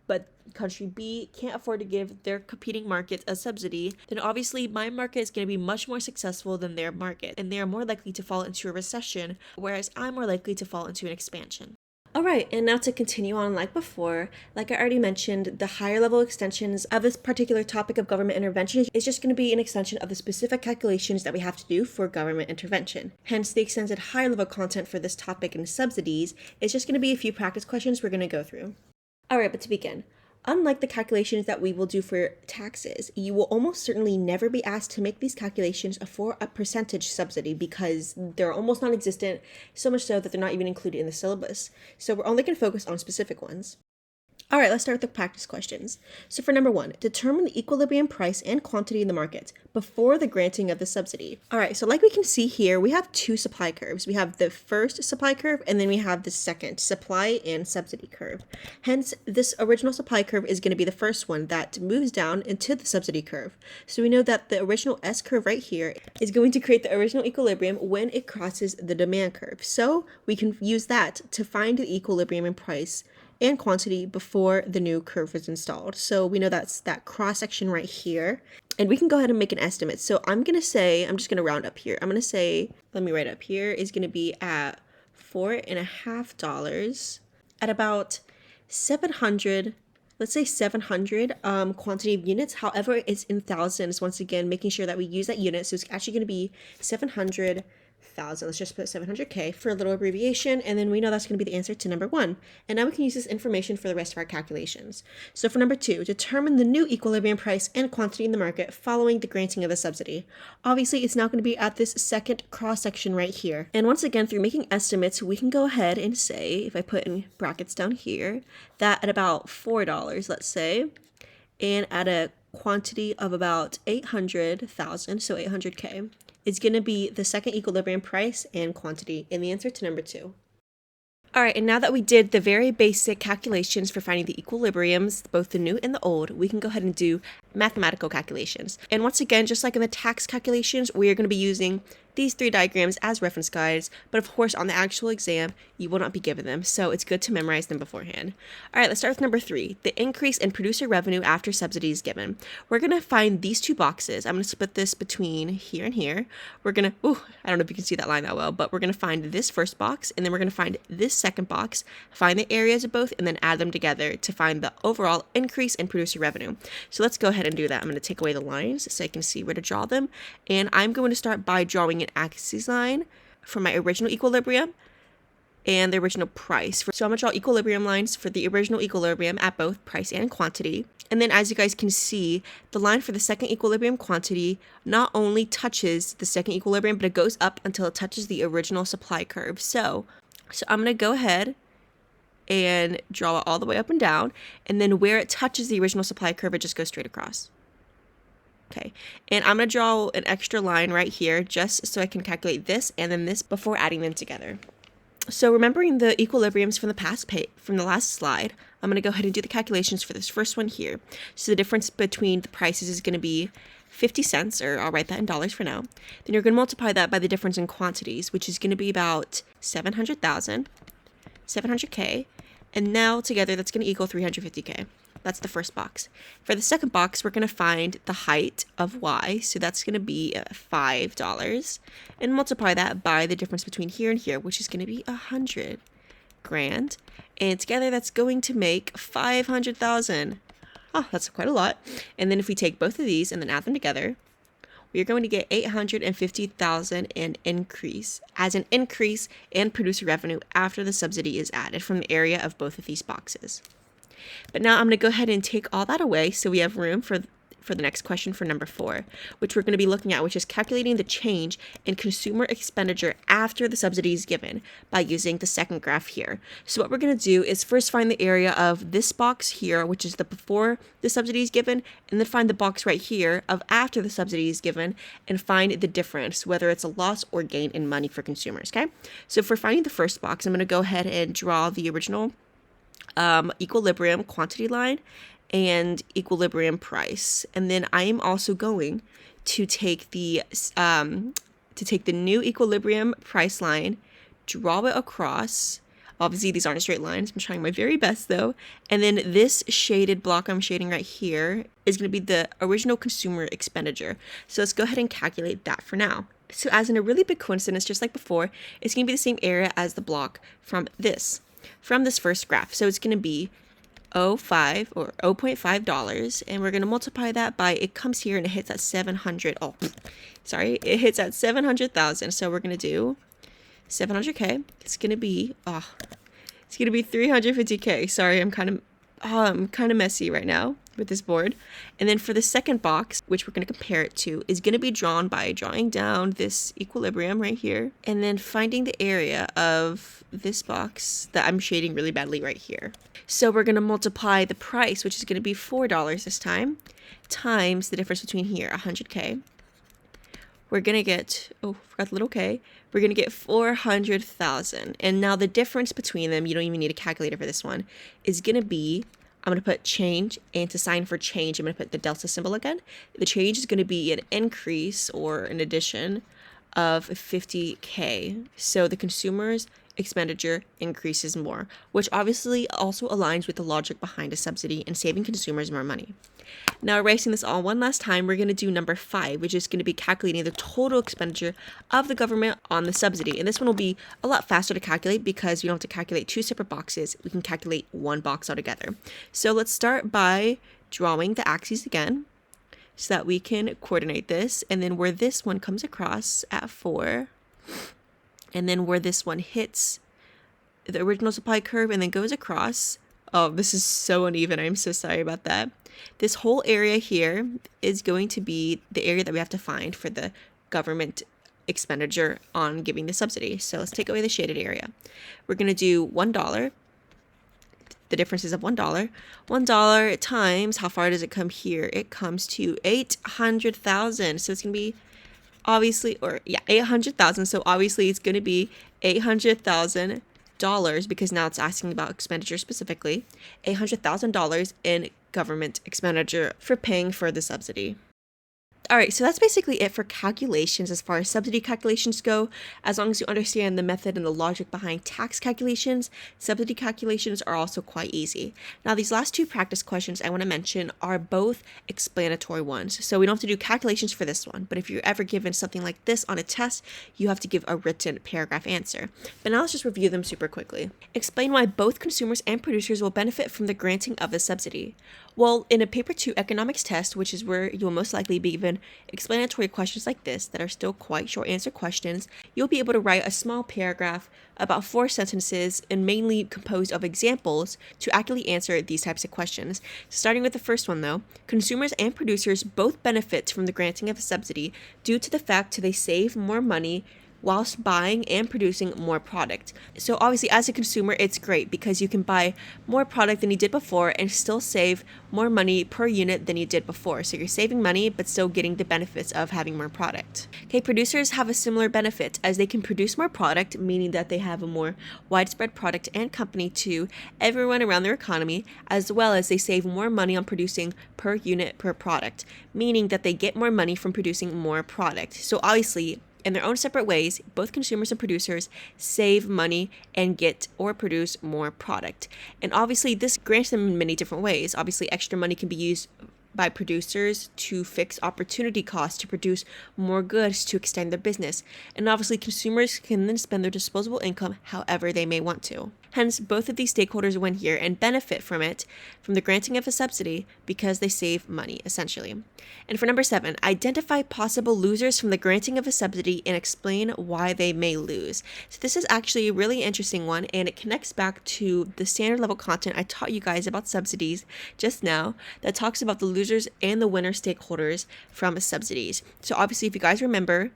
but country B can't afford to give their competing market a subsidy, then obviously my market is going to be much more successful than their market, and they are more likely to fall into a recession, whereas I'm more likely to fall into an expansion. Alright, and now to continue on like before, like I already mentioned, the higher level extensions of this particular topic of government intervention is just going to be an extension of the specific calculations that we have to do for government intervention. Hence, the extended higher level content for this topic in subsidies is just going to be a few practice questions we're going to go through. Alright, but to begin, unlike the calculations that we will do for taxes, you will almost certainly never be asked to make these calculations for a percentage subsidy because they're almost non-existent, so much so that they're not even included in the syllabus. So we're only going to focus on specific ones. All right, let's start with the practice questions. So for number 1, determine the equilibrium price and quantity in the market before the granting of the subsidy. All right, so like we can see here, we have two supply curves. We have the first supply curve, and then we have the second supply and subsidy curve. Hence, this original supply curve is going to be the first one that moves down into the subsidy curve. So we know that the original S curve right here is going to create the original equilibrium when it crosses the demand curve. So we can use that to find the equilibrium in price and quantity before the new curve was installed. So we know that's that cross section right here. And we can go ahead and make an estimate. So I'm just gonna round up here. I'm gonna say, let me write up here, is gonna be at $4.50 at about 700, let's say 700 quantity of units. However, it's in thousands, once again, making sure that we use that unit. So it's actually gonna be 700,000. Let's just put 700K for a little abbreviation, and then we know that's going to be the answer to number 1. And now we can use this information for the rest of our calculations. So for number 2, determine the new equilibrium price and quantity in the market following the granting of the subsidy. Obviously, it's now going to be at this second cross section right here. And once again, through making estimates, we can go ahead and say, if I put in brackets down here, that at about $4, let's say, and at a quantity of about 800,000, so 800K, is going to be the second equilibrium price and quantity, and the answer to number 2. All right, and now that we did the very basic calculations for finding the equilibriums, both the new and the old, we can go ahead and do mathematical calculations. And once again, just like in the tax calculations, we are going to be using these 3 diagrams as reference guides, but of course on the actual exam, you will not be given them, so it's good to memorize them beforehand. All right, let's start with number 3, the increase in producer revenue after subsidies given. We're going to find these 2 boxes. I'm going to split this between here and here. We're going to, I don't know if you can see that line that well, but we're going to find this first box, and then we're going to find this second box, find the areas of both, and then add them together to find the overall increase in producer revenue. So let's go ahead and do that. I'm going to take away the lines so I can see where to draw them, and I'm going to start by drawing an axis line for my original equilibrium and the original price. So I'm going to draw equilibrium lines for the original equilibrium at both price and quantity. And then as you guys can see, the line for the second equilibrium quantity not only touches the second equilibrium, but it goes up until it touches the original supply curve. So I'm going to go ahead and draw it all the way up and down. And then where it touches the original supply curve, it just goes straight across. Okay, and I'm going to draw an extra line right here just so I can calculate this and then this before adding them together. So remembering the equilibriums from the last slide, I'm going to go ahead and do the calculations for this first one here. So the difference between the prices is going to be 50 cents, or I'll write that in dollars for now. Then you're going to multiply that by the difference in quantities, which is going to be about 700,000, 700K, and now together that's going to equal 350K. That's the first box. For the second box, we're going to find the height of y, so that's going to be $5, and multiply that by the difference between here and here, which is going to be 100 grand, and together that's going to make 500,000. Oh, that's quite a lot. And then if we take both of these and then add them together, we are going to get 850,000 in increase in producer revenue after the subsidy is added from the area of both of these boxes. But now I'm going to go ahead and take all that away so we have room for the next question for number 4, which we're going to be looking at, which is calculating the change in consumer expenditure after the subsidy is given by using the second graph here. So what we're going to do is first find the area of this box here, which is the before the subsidy is given, and then find the box right here of after the subsidy is given and find the difference, whether it's a loss or gain in money for consumers, okay? So for finding the first box, I'm going to go ahead and draw the original equilibrium quantity line and equilibrium price, and then I am also going to take the new equilibrium price line, draw it across. Obviously these aren't straight lines, I'm trying my very best though, and then this shaded block I'm shading right here is going to be the original consumer expenditure. So let's go ahead and calculate that for now. So as in a really big coincidence, just like before, it's going to be the same area as the block from this first graph. So it's going to be 0.5 or $0.5, and we're going to multiply that by, it comes here and it hits at 700. Oh, sorry, it hits at 700,000. So we're going to do 700K. It's going to be 350K. Sorry, I'm kind of messy right now with this board. And then for the second box, which we're going to compare it to, is going to be drawn by drawing down this equilibrium right here and then finding the area of this box that I'm shading really badly right here. So we're going to multiply the price, which is going to be $4 this time, times the difference between here, 100K. We're going to get, oh, forgot the little k, we're going to get 400,000. And now the difference between them, you don't even need a calculator for this one, is going to be, I'm going to put change, and to sign for change, I'm going to put the delta symbol again. The change is going to be an increase or an addition of 50K. So the consumer's expenditure increases more, which obviously also aligns with the logic behind a subsidy and saving consumers more money. Now, erasing this all one last time, we're going to do number 5, which is going to be calculating the total expenditure of the government on the subsidy. And this one will be a lot faster to calculate because we don't have to calculate 2 separate boxes. We can calculate 1 box altogether. So let's start by drawing the axes again so that we can coordinate this. And then where this one comes across at 4, and then where this one hits the original supply curve and then goes across. Oh, this is so uneven. I'm so sorry about that. This whole area here is going to be the area that we have to find for the government expenditure on giving the subsidy. So let's take away the shaded area. We're going to do $1. The difference of $1. $1 times, how far does it come here? It comes to 800,000. So it's going to be obviously, 800,000. So obviously it's going to be $800,000 because now it's asking about expenditure specifically. $800,000 in government expenditure for paying for the subsidy. All right, so that's basically it for calculations as far as subsidy calculations go. As long as you understand the method and the logic behind tax calculations, subsidy calculations are also quite easy. Now, these last 2 practice questions I want to mention are both explanatory ones. So we don't have to do calculations for this one, but if you're ever given something like this on a test, you have to give a written paragraph answer. But now let's just review them super quickly. Explain why both consumers and producers will benefit from the granting of the subsidy. Well, in a paper 2 economics test, which is where you will most likely be given explanatory questions like this that are still quite short answer questions, you'll be able to write a small paragraph, about 4 sentences, and mainly composed of examples to accurately answer these types of questions. Starting with the first one though, consumers and producers both benefit from the granting of a subsidy due to the fact they save more money whilst buying and producing more product. So obviously as a consumer, it's great because you can buy more product than you did before and still save more money per unit than you did before. So you're saving money, but still getting the benefits of having more product. Okay, producers have a similar benefit as they can produce more product, meaning that they have a more widespread product and company to everyone around their economy, as well as they save more money on producing per unit per product, meaning that they get more money from producing more product. So obviously, in their own separate ways, both consumers and producers save money and get or produce more product. And obviously, this grants them in many different ways. Obviously, extra money can be used by producers to fix opportunity costs, to produce more goods, to extend their business. And obviously, consumers can then spend their disposable income however they may want to. Hence, both of these stakeholders win here and benefit from it, from the granting of a subsidy, because they save money, essentially. And for number 7, identify possible losers from the granting of a subsidy and explain why they may lose. So this is actually a really interesting one, and it connects back to the standard level content I taught you guys about subsidies just now that talks about the losers and the winner stakeholders from subsidies. So obviously, if you guys remember,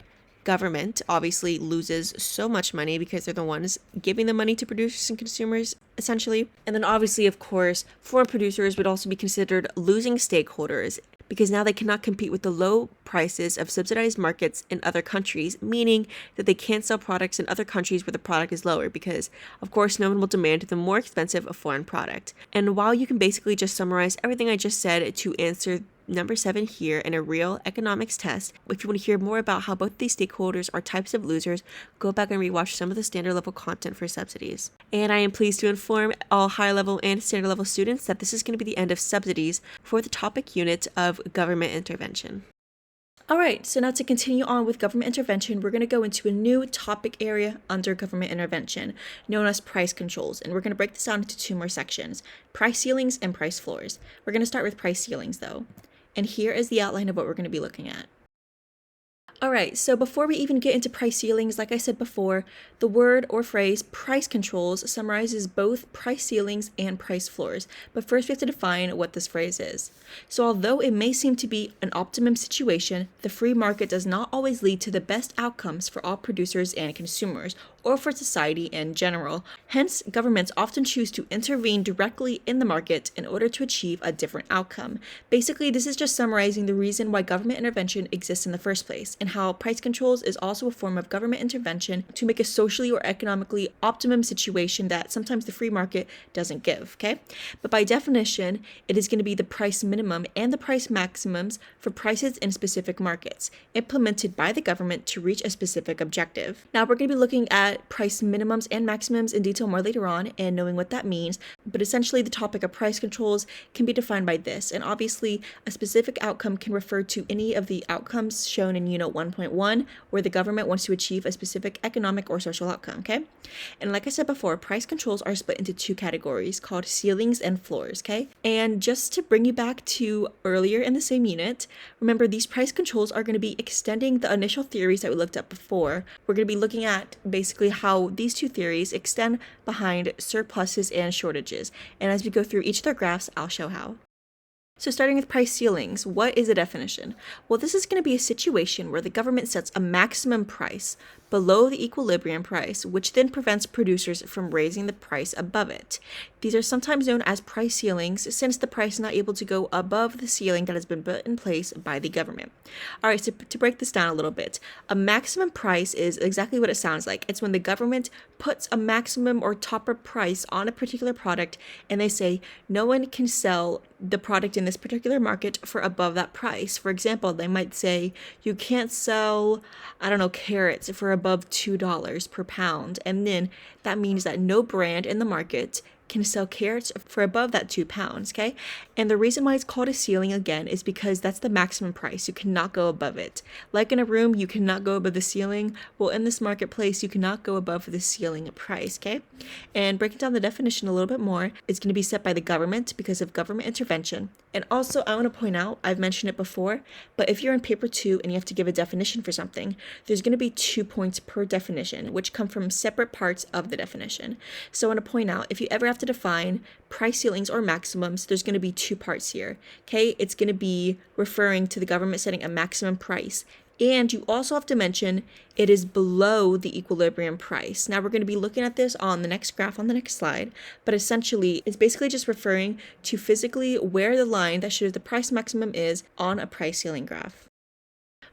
government obviously loses so much money because they're the ones giving the money to producers and consumers, essentially. And then obviously, of course, foreign producers would also be considered losing stakeholders because now they cannot compete with the low prices of subsidized markets in other countries, meaning that they can't sell products in other countries where the product is lower because, of course, no one will demand the more expensive foreign product. And while you can basically just summarize everything I just said to answer number 7 here in a real economics test, if you want to hear more about how both these stakeholders are types of losers, go back and rewatch some of the standard level content for subsidies. And I am pleased to inform all high level and standard level students that this is going to be the end of subsidies for the topic unit of government intervention. All right, so now to continue on with government intervention, we're going to go into a new topic area under government intervention, known as price controls. And we're going to break this down into 2 more sections, price ceilings and price floors. We're going to start with price ceilings though. And here is the outline of what we're going to be looking at. All right, so before we even get into price ceilings, like I said before, the word or phrase price controls summarizes both price ceilings and price floors. But first we have to define what this phrase is. So although it may seem to be an optimum situation, the free market does not always lead to the best outcomes for all producers and consumers, or for society in general. Hence, governments often choose to intervene directly in the market in order to achieve a different outcome. Basically, this is just summarizing the reason why government intervention exists in the first place, and how price controls is also a form of government intervention to make a socially or economically optimum situation that sometimes the free market doesn't give, okay? But by definition, it is going to be the price minimum and the price maximums for prices in specific markets, implemented by the government to reach a specific objective. Now, we're going to be looking at price minimums and maximums in detail more later on and knowing what that means, but essentially the topic of price controls can be defined by this, and obviously a specific outcome can refer to any of the outcomes shown in Unit 1.1, where the government wants to achieve a specific economic or social outcome, okay? And like I said before, price controls are split into two categories called ceilings and floors, okay? And just to bring you back to earlier in the same unit, remember these price controls are going to be extending the initial theories that we looked at before. We're going to be looking at basically how these two theories extend behind surpluses and shortages. And as we go through each of their graphs, I'll show how. So starting with price ceilings, what is a definition? Well, this is going to be a situation where the government sets a maximum price below the equilibrium price, which then prevents producers from raising the price above it. These are sometimes known as price ceilings, since the price is not able to go above the ceiling that has been put in place by the government. All right, so to break this down a little bit, a maximum price is exactly what it sounds like. It's when the government puts a maximum or topper price on a particular product, and they say no one can sell the product in this particular market for above that price. For example, they might say you can't sell, carrots for above $2 per pound. And then that means that no brand in the market can sell carrots for above that £2, okay? And the reason why it's called a ceiling again is because that's the maximum price. You cannot go above it. Like in a room, you cannot go above the ceiling. Well, in this marketplace, you cannot go above the ceiling price, okay? And breaking down the definition a little bit more, it's going to be set by the government because of government intervention. And also, I want to point out, I've mentioned it before, but if you're in paper 2 and you have to give a definition for something, there's going to be 2 points per definition, which come from separate parts of the definition. So I want to point out, if you ever have to define price ceilings or maximums, there's going to be 2 parts here, okay? It's going to be referring to the government setting a maximum price. And you also have to mention it is below the equilibrium price. Now we're going to be looking at this on the next graph on the next slide, but essentially it's basically just referring to physically where the line that shows the price maximum is on a price ceiling graph.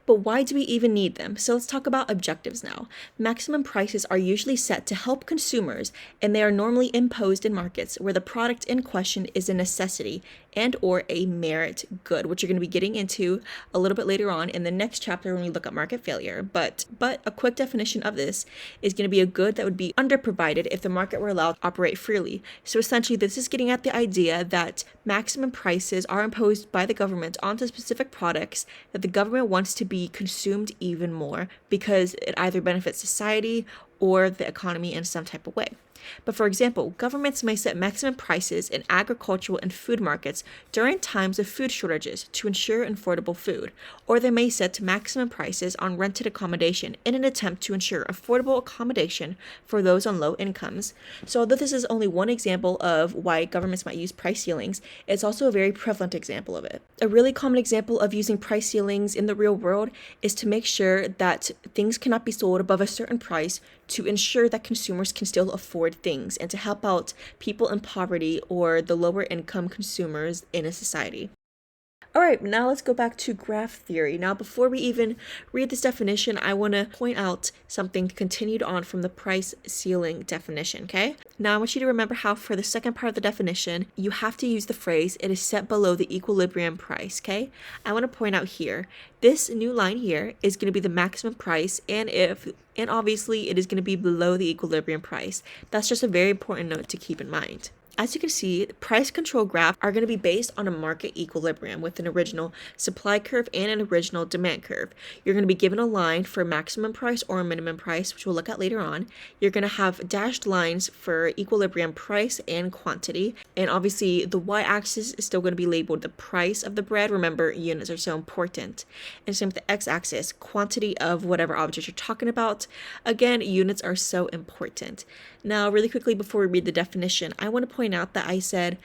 But why do we even need them? So let's talk about objectives now. Maximum prices are usually set to help consumers, and they are normally imposed in markets where the product in question is a necessity and or a merit good, which you're going to be getting into a little bit later on in the next chapter when we look at market failure. But a quick definition of this is going to be a good that would be underprovided if the market were allowed to operate freely. So essentially, this is getting at the idea that maximum prices are imposed by the government onto specific products that the government wants to be consumed even more because it either benefits society or the economy in some type of way. But for example, governments may set maximum prices in agricultural and food markets during times of food shortages to ensure affordable food, or they may set maximum prices on rented accommodation in an attempt to ensure affordable accommodation for those on low incomes. So although this is only one example of why governments might use price ceilings, it's also a very prevalent example of it. A really common example of using price ceilings in the real world is to make sure that things cannot be sold above a certain price to ensure that consumers can still afford things and to help out people in poverty or the lower income consumers in a society. All right, now let's go back to graph theory. Now, before we even read this definition, I want to point out something continued on from the price ceiling definition, okay? Now, I want you to remember how for the second part of the definition, you have to use the phrase, it is set below the equilibrium price, okay? I want to point out here, this new line here is going to be the maximum price, and obviously it is going to be below the equilibrium price. That's just a very important note to keep in mind. As you can see, price control graphs are going to be based on a market equilibrium with an original supply curve and an original demand curve. You're going to be given a line for maximum price or minimum price, which we'll look at later on. You're going to have dashed lines for equilibrium price and quantity. And obviously, the y-axis is still going to be labeled the price of the bread. Remember, units are so important. And same with the x-axis, quantity of whatever object you're talking about. Again, units are so important. Now, really quickly before we read the definition, I want to point out that I said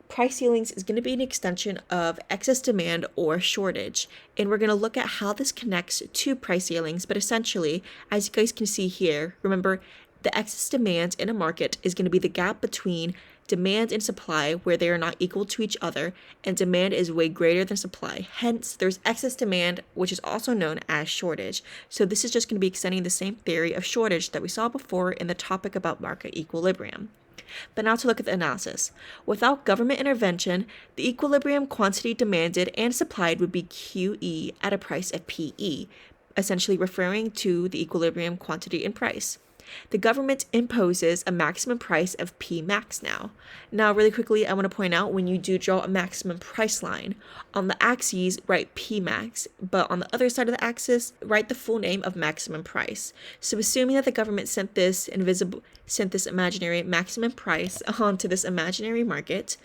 price ceilings is going to be an extension of excess demand or shortage. And we're going to look at how this connects to price ceilings. But essentially, as you guys can see here, remember, The excess demand in a market is going to be the gap between demand and supply where they are not equal to each other, and demand is way greater than supply. Hence, there's excess demand, which is also known as shortage. So this is just going to be extending the same theory of shortage that we saw before in the topic about market equilibrium. But now to look at the analysis. Without government intervention, the equilibrium quantity demanded and supplied would be QE at a price of PE, essentially referring to the equilibrium quantity and price. The government imposes a maximum price of P max now. Now, really quickly, I want to point out when you do draw a maximum price line, on the axes, write P max, but on the other side of the axis, write the full name of maximum price. So assuming that the government sent this imaginary maximum price onto this imaginary market,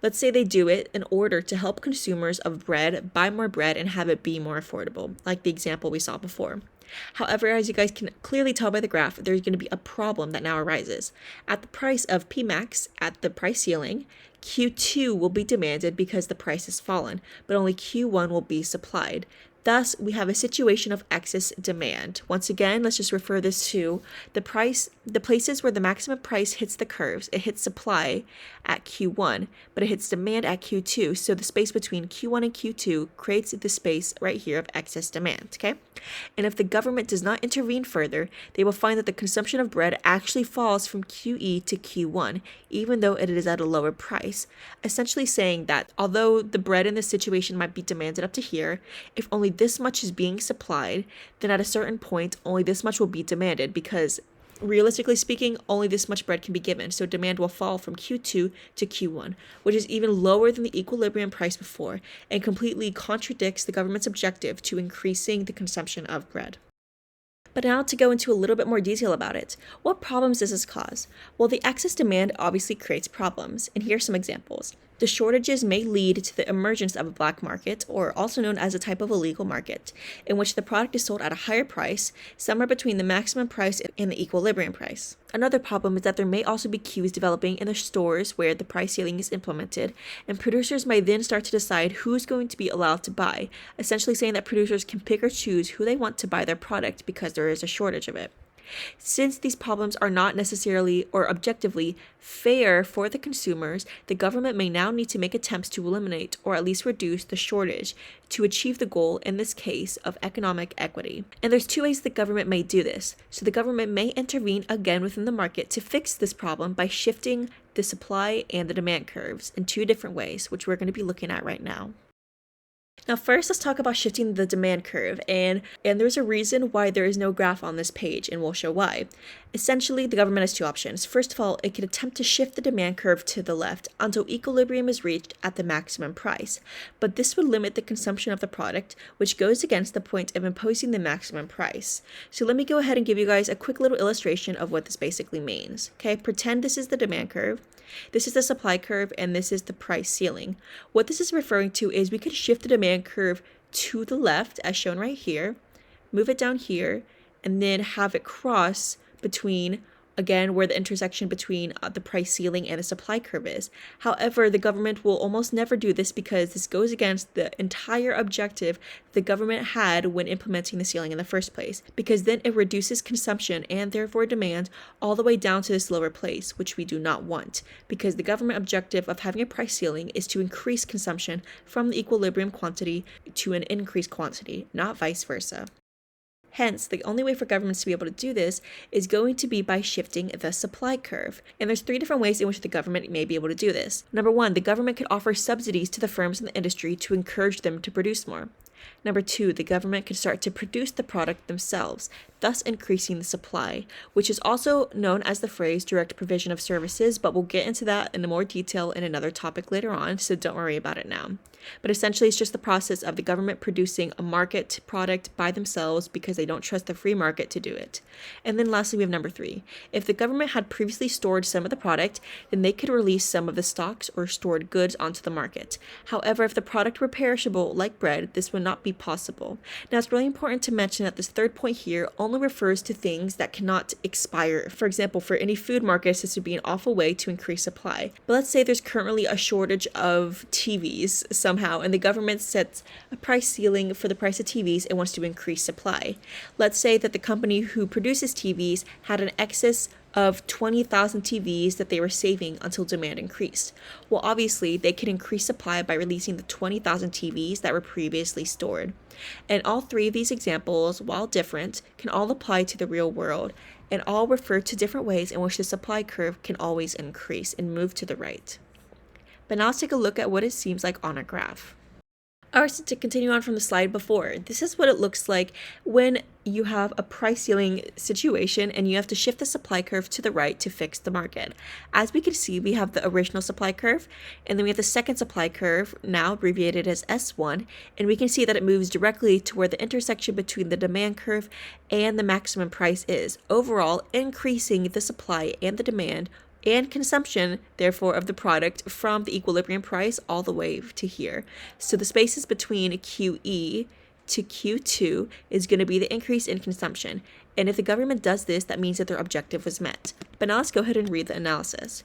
let's say they do it in order to help consumers of bread buy more bread and have it be more affordable, like the example we saw before. However, as you guys can clearly tell by the graph, there's going to be a problem that now arises. At the price of P max, at the price ceiling, Q2 will be demanded because the price has fallen, but only Q1 will be supplied. Thus, we have a situation of excess demand. Once again, let's just refer this to the places where the maximum price hits the curves. It hits supply at Q1, but it hits demand at Q2. So the space between Q1 and Q2 creates the space right here of excess demand, okay? And if the government does not intervene further, they will find that the consumption of bread actually falls from QE to Q1, even though it is at a lower price, essentially saying that although the bread in this situation might be demanded up to here, if only this much is being supplied, then at a certain point, only this much will be demanded because realistically speaking, only this much bread can be given, so demand will fall from Q2 to Q1, which is even lower than the equilibrium price before and completely contradicts the government's objective to increasing the consumption of bread. But now to go into a little bit more detail about it. What problems does this cause? Well, the excess demand obviously creates problems, and here's some examples. The shortages may lead to the emergence of a black market, or also known as a type of illegal market, in which the product is sold at a higher price, somewhere between the maximum price and the equilibrium price. Another problem is that there may also be queues developing in the stores where the price ceiling is implemented, and producers may then start to decide who's going to be allowed to buy, essentially saying that producers can pick or choose who they want to buy their product because there is a shortage of it. Since these problems are not necessarily or objectively fair for the consumers, the government may now need to make attempts to eliminate or at least reduce the shortage to achieve the goal, in this case, of economic equity. And there's two ways the government may do this. So the government may intervene again within the market to fix this problem by shifting the supply and the demand curves in two different ways, which we're going to be looking at right now. Now first, let's talk about shifting the demand curve, and there's a reason why there is no graph on this page, and we'll show why. Essentially, the government has two options. First of all, it could attempt to shift the demand curve to the left until equilibrium is reached at the maximum price, but this would limit the consumption of the product, which goes against the point of imposing the maximum price. So let me go ahead and give you guys a quick little illustration of what this basically means. Okay, pretend this is the demand curve, this is the supply curve, and this is the price ceiling. What this is referring to is we could shift the demand curve to the left, as shown right here, move it down here, and then have it cross between, again, where the intersection between the price ceiling and the supply curve is. However, the government will almost never do this because this goes against the entire objective the government had when implementing the ceiling in the first place, because then it reduces consumption and therefore demand all the way down to this lower place, which we do not want, because the government objective of having a price ceiling is to increase consumption from the equilibrium quantity to an increased quantity, not vice versa. Hence, the only way for governments to be able to do this is going to be by shifting the supply curve. And there's three different ways in which the government may be able to do this. Number one, the government could offer subsidies to the firms in the industry to encourage them to produce more. Number two, the government could start to produce the product themselves, thus increasing the supply, which is also known as the phrase direct provision of services, but we'll get into that in more detail in another topic later on, so don't worry about it now. But essentially, it's just the process of the government producing a market product by themselves because they don't trust the free market to do it. And then lastly, we have number three. If the government had previously stored some of the product, then they could release some of the stocks or stored goods onto the market. However, if the product were perishable, like bread, this would not be possible. Now, it's really important to mention that this third point here only refers to things that cannot expire. For example, for any food markets, this would be an awful way to increase supply. But let's say there's currently a shortage of TVs somehow, and the government sets a price ceiling for the price of TVs and wants to increase supply. Let's say that the company who produces TVs had an excess of 20,000 TVs that they were saving until demand increased. Well, obviously, they can increase supply by releasing the 20,000 TVs that were previously stored. And all three of these examples, while different, can all apply to the real world and all refer to different ways in which the supply curve can always increase and move to the right. But now let's take a look at what it seems like on a graph. Alright, so to continue on from the slide before, this is what it looks like when you have a price ceiling situation and you have to shift the supply curve to the right to fix the market. As we can see, we have the original supply curve, and then we have the second supply curve, now abbreviated as S1, and we can see that it moves directly to where the intersection between the demand curve and the maximum price is, overall increasing the supply and the demand and consumption, therefore, of the product from the equilibrium price all the way to here. So the spaces between QE to Q2 is going to be the increase in consumption. And if the government does this, that means that their objective was met. But now let's go ahead and read the analysis.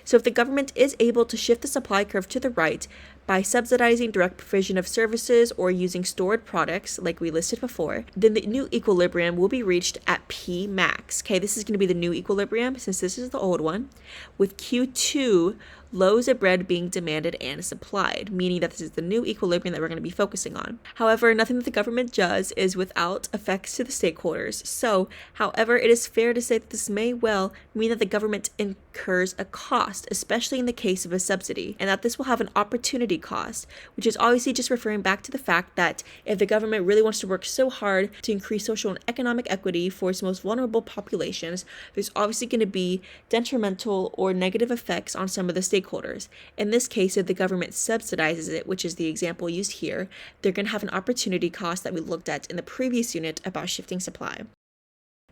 So if the government is able to shift the supply curve to the right by subsidizing direct provision of services or using stored products like we listed before, then the new equilibrium will be reached at P max. Okay, this is going to be the new equilibrium since this is the old one, with Q2 loaves of bread being demanded and supplied, meaning that this is the new equilibrium that we're going to be focusing on. However, nothing that the government does is without effects to the stakeholders. So, however, it is fair to say that this may well mean that the government incurs a cost, especially in the case of a subsidy, and that this will have an opportunity cost, which is obviously just referring back to the fact that if the government really wants to work so hard to increase social and economic equity for its most vulnerable populations, there's obviously going to be detrimental or negative effects on some of the stakeholders. In this case, if the government subsidizes it, which is the example used here, they're going to have an opportunity cost that we looked at in the previous unit about shifting supply.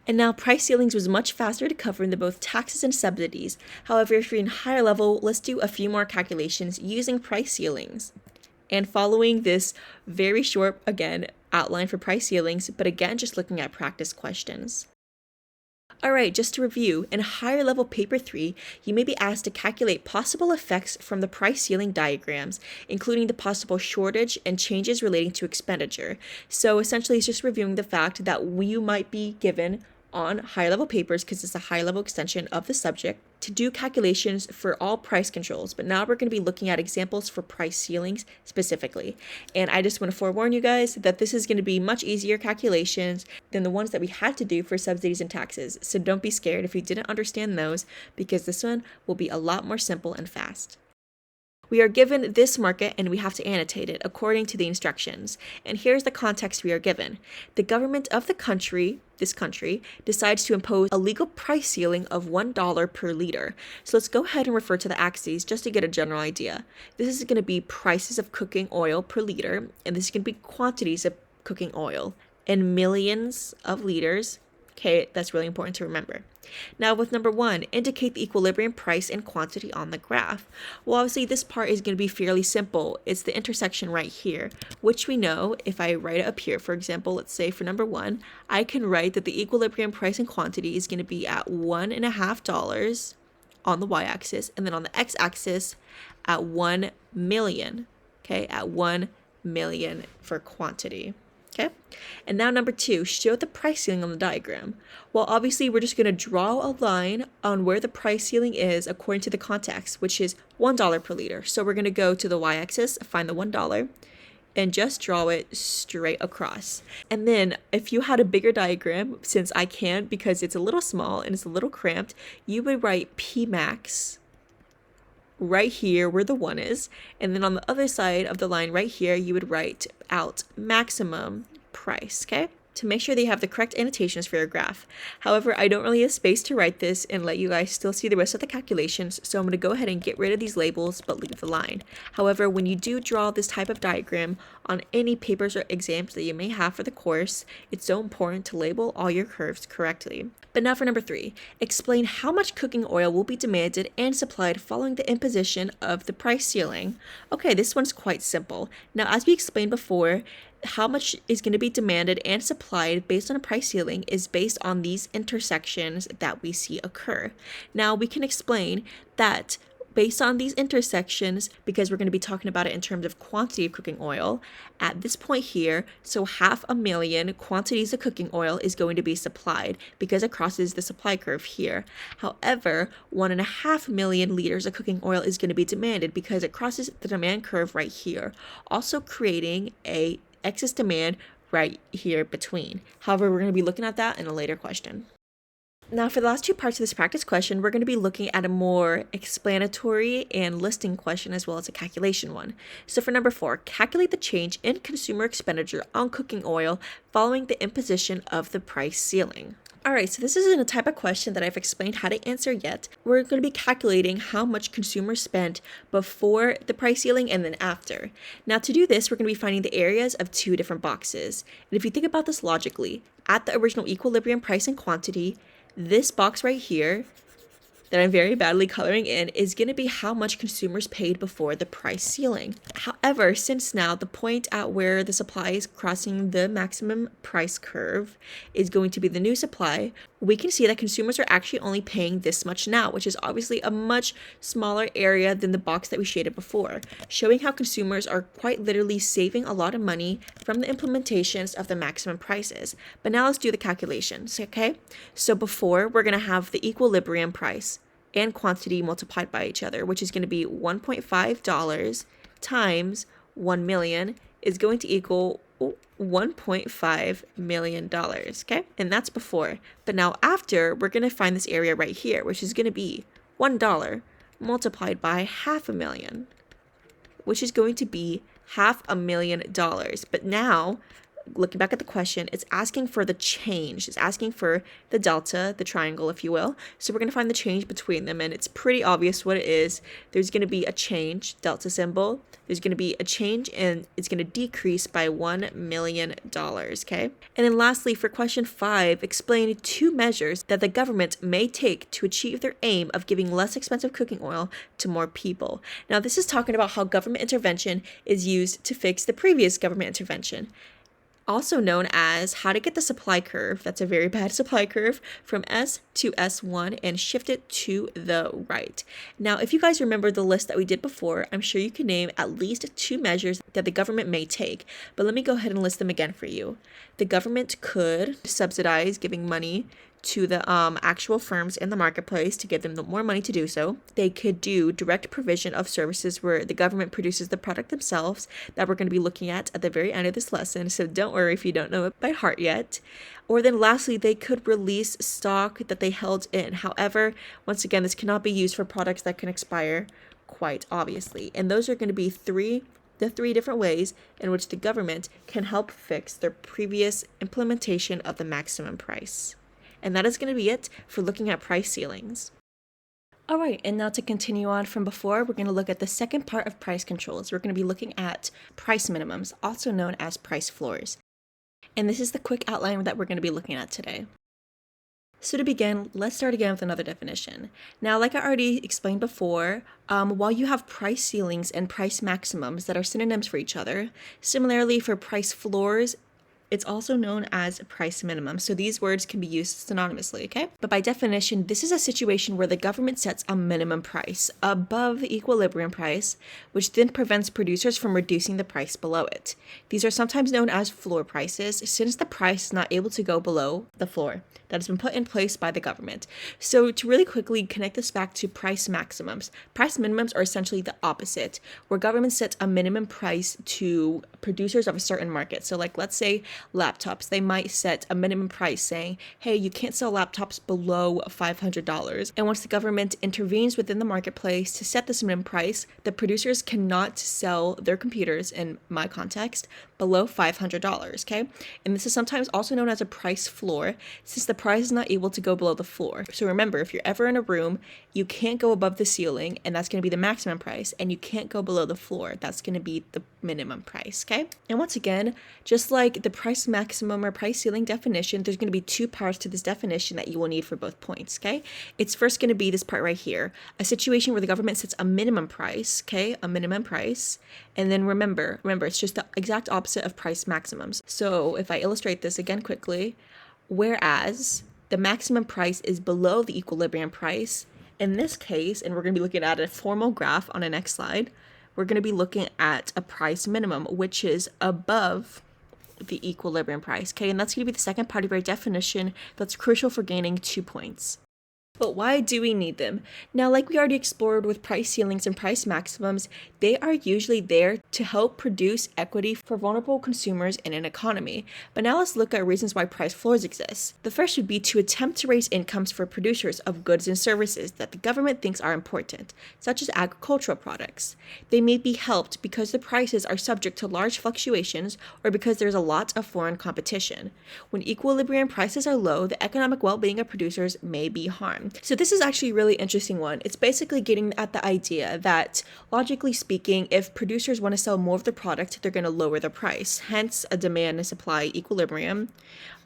And now price ceilings was much faster to cover than both taxes and subsidies. However, if you're in higher level, let's do a few more calculations using price ceilings. And following this very short, again, outline for price ceilings, but again, just looking at practice questions. Alright, just to review, in higher level paper 3, you may be asked to calculate possible effects from the price ceiling diagrams, including the possible shortage and changes relating to expenditure. So essentially, it's just reviewing the fact that you might be given on higher level papers, because it's a high level extension of the subject, to do calculations for all price controls. But now we're going to be looking at examples for price ceilings specifically. And I just want to forewarn you guys that this is going to be much easier calculations than the ones that we had to do for subsidies and taxes. So don't be scared if you didn't understand those, because this one will be a lot more simple and fast. We are given this market and we have to annotate it according to the instructions. And here's the context we are given. The government of the country, this country, decides to impose a legal price ceiling of $1 per liter. So let's go ahead and refer to the axes just to get a general idea. This is going to be prices of cooking oil per liter, and this is going to be quantities of cooking oil in millions of liters. Okay, that's really important to remember. Now with number 1, indicate the equilibrium price and quantity on the graph. Well, obviously this part is going to be fairly simple. It's the intersection right here, which we know if I write it up here, for example, let's say for number 1, I can write that the equilibrium price and quantity is going to be at $1.50 on the y-axis, and then on the x-axis at 1 million, okay, at 1 million for quantity. Okay, and now number 2, show the price ceiling on the diagram. Well, obviously we're just going to draw a line on where the price ceiling is according to the context, which is $1 per liter. So we're going to go to the y-axis, find the $1, and just draw it straight across. And then if you had a bigger diagram, since I can't because it's a little small and it's a little cramped, you would write P max right here where the 1 is, and then on the other side of the line right here you would write out maximum price, okay, to make sure they have the correct annotations for your graph. However, I don't really have space to write this and let you guys still see the rest of the calculations, so I'm going to go ahead and get rid of these labels but leave the line. However, when you do draw this type of diagram on any papers or exams that you may have for the course, it's so important to label all your curves correctly. But now for number 3, explain how much cooking oil will be demanded and supplied following the imposition of the price ceiling. Okay, this one's quite simple. Now, as we explained before, how much is going to be demanded and supplied based on a price ceiling is based on these intersections that we see occur. Now, we can explain that based on these intersections, because we're going to be talking about it in terms of quantity of cooking oil, at this point here, so 500,000 quantities of cooking oil is going to be supplied because it crosses the supply curve here. However, 1.5 million liters of cooking oil is going to be demanded because it crosses the demand curve right here, also creating a excess demand right here between. However, we're going to be looking at that in a later question. Now, for the last two parts of this practice question, we're going to be looking at a more explanatory and listing question as well as a calculation one. So for number 4, calculate the change in consumer expenditure on cooking oil following the imposition of the price ceiling. Alright, so this isn't a type of question that I've explained how to answer yet. We're going to be calculating how much consumers spent before the price ceiling and then after. Now to do this, we're going to be finding the areas of two different boxes. And if you think about this logically, at the original equilibrium price and quantity, this box right here that I'm very badly coloring in is going to be how much consumers paid before the price ceiling. However, since now the point at where the supply is crossing the maximum price curve is going to be the new supply, we can see that consumers are actually only paying this much now, which is obviously a much smaller area than the box that we shaded before, showing how consumers are quite literally saving a lot of money from the implementations of the maximum prices. But now let's do the calculations, okay? So before, we're going to have the equilibrium price and quantity multiplied by each other, which is going to be $1.5 times 1 million is going to equal $1.5 million, okay? And that's before. But now after, we're going to find this area right here, which is going to be $1 multiplied by 500,000, which is going to be $500,000. But now, looking back at the question, it's asking for the change. It's asking for the delta, the triangle, if you will. So we're going to find the change between them, and it's pretty obvious what it is. There's going to be a change, delta symbol. There's going to be a change, and it's going to decrease by $1 million, okay? And then lastly, for question 5, explain 2 measures that the government may take to achieve their aim of giving less expensive cooking oil to more people. Now, this is talking about how government intervention is used to fix the previous government intervention, also known as how to get the supply curve, that's a very bad supply curve, from S to S1 and shift it to the right. Now, if you guys remember the list that we did before, I'm sure you can name at least 2 measures that the government may take, but let me go ahead and list them again for you. The government could subsidize giving money to the actual firms in the marketplace to give them more money to do so. They could do direct provision of services where the government produces the product themselves, that we're going to be looking at the very end of this lesson, so don't worry if you don't know it by heart yet. Or then lastly, they could release stock that they held in. However, once again, this cannot be used for products that can expire, quite obviously. And those are going to be the three different ways in which the government can help fix their previous implementation of the maximum price. And that is going to be it for looking at price ceilings. All right, and now to continue on from before, we're going to look at the second part of price controls. We're going to be looking at price minimums, also known as price floors. And this is the quick outline that we're going to be looking at today. So to begin, let's start again with another definition. Now, like I already explained before, while you have price ceilings and price maximums that are synonyms for each other, similarly for price floors, it's also known as price minimum. So these words can be used synonymously, okay? But by definition, this is a situation where the government sets a minimum price above the equilibrium price, which then prevents producers from reducing the price below it. These are sometimes known as floor prices, since the price is not able to go below the floor that has been put in place by the government. So to really quickly connect this back to price maximums, price minimums are essentially the opposite, where government sets a minimum price to producers of a certain market. So like, let's say laptops, they might set a minimum price saying, hey, you can't sell laptops below $500. And once the government intervenes within the marketplace to set this minimum price, the producers cannot sell their computers, in my context, below $500, okay? And this is sometimes also known as a price floor, since the price is not able to go below the floor. So remember, if you're ever in a room, you can't go above the ceiling, and that's going to be the maximum price, and you can't go below the floor. That's going to be the minimum price, okay? And once again, just like the price maximum or price ceiling definition, there's going to be 2 parts to this definition that you will need for both points, okay? It's first going to be this part right here, a situation where the government sets a minimum price, okay? A minimum price. And then remember, it's just the exact opposite of price maximums. So if I illustrate this again quickly, whereas the maximum price is below the equilibrium price, In this case, and we're going to be looking at a formal graph on the next slide, we're going to be looking at a price minimum, which is above the equilibrium price, okay? And that's going to be the second part of our definition that's crucial for gaining 2 points. But why do we need them? Now, like we already explored with price ceilings and price maximums, they are usually there to help produce equity for vulnerable consumers in an economy. But now let's look at reasons why price floors exist. The first would be to attempt to raise incomes for producers of goods and services that the government thinks are important, such as agricultural products. They may be helped because the prices are subject to large fluctuations or because there's a lot of foreign competition. When equilibrium prices are low, the economic well-being of producers may be harmed. So this is actually a really interesting one. It's basically getting at the idea that, logically speaking, if producers want to sell more of the product, they're going to lower the price. Hence, a demand and supply equilibrium.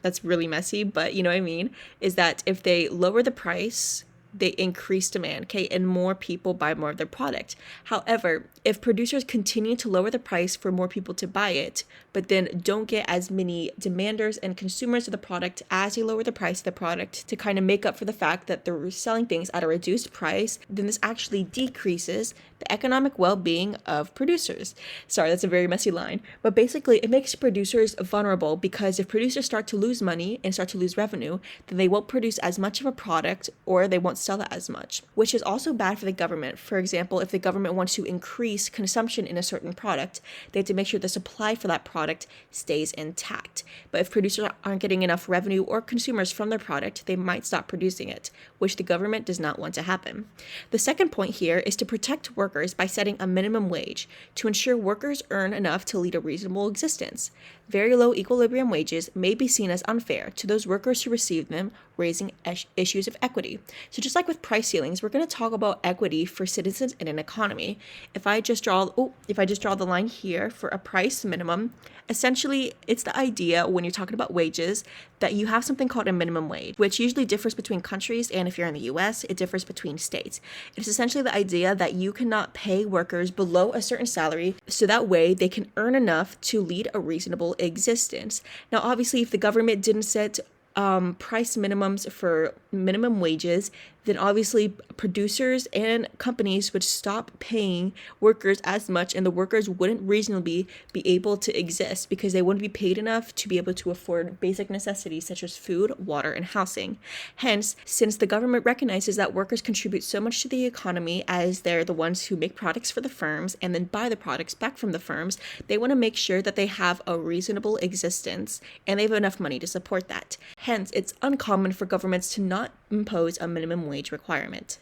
That's really messy, but you know what I mean? Is that if they lower the price, they increase demand, okay, and more people buy more of their product. However, if producers continue to lower the price for more people to buy it, but then don't get as many demanders and consumers of the product as they lower the price of the product to kind of make up for the fact that they're selling things at a reduced price, then this actually decreases the economic well-being of producers. Sorry, that's a very messy line. But basically, it makes producers vulnerable because if producers start to lose money and start to lose revenue, then they won't produce as much of a product or they won't sell it as much, which is also bad for the government. For example, if the government wants to increase consumption in a certain product, they have to make sure the supply for that product stays intact. But if producers aren't getting enough revenue or consumers from their product, they might stop producing it, which the government does not want to happen. The second point here is to protect workers by setting a minimum wage to ensure workers earn enough to lead a reasonable existence. Very low equilibrium wages may be seen as unfair to those workers who receive them, raising issues of equity. So just like with price ceilings, we're going to talk about equity for citizens in an economy. If I just draw the line here for a price minimum, essentially it's the idea when you're talking about wages that you have something called a minimum wage, which usually differs between countries, and if you're in the US, it differs between states. It's essentially the idea that you cannot pay workers below a certain salary so that way they can earn enough to lead a reasonable existence. Now, obviously, if the government didn't set price minimums for minimum wages, then obviously producers and companies would stop paying workers as much, and the workers wouldn't reasonably be able to exist because they wouldn't be paid enough to be able to afford basic necessities such as food, water, and housing. Hence, since the government recognizes that workers contribute so much to the economy as they're the ones who make products for the firms and then buy the products back from the firms, they want to make sure that they have a reasonable existence and they have enough money to support that. Hence, it's uncommon for governments to not impose a minimum wage requirement.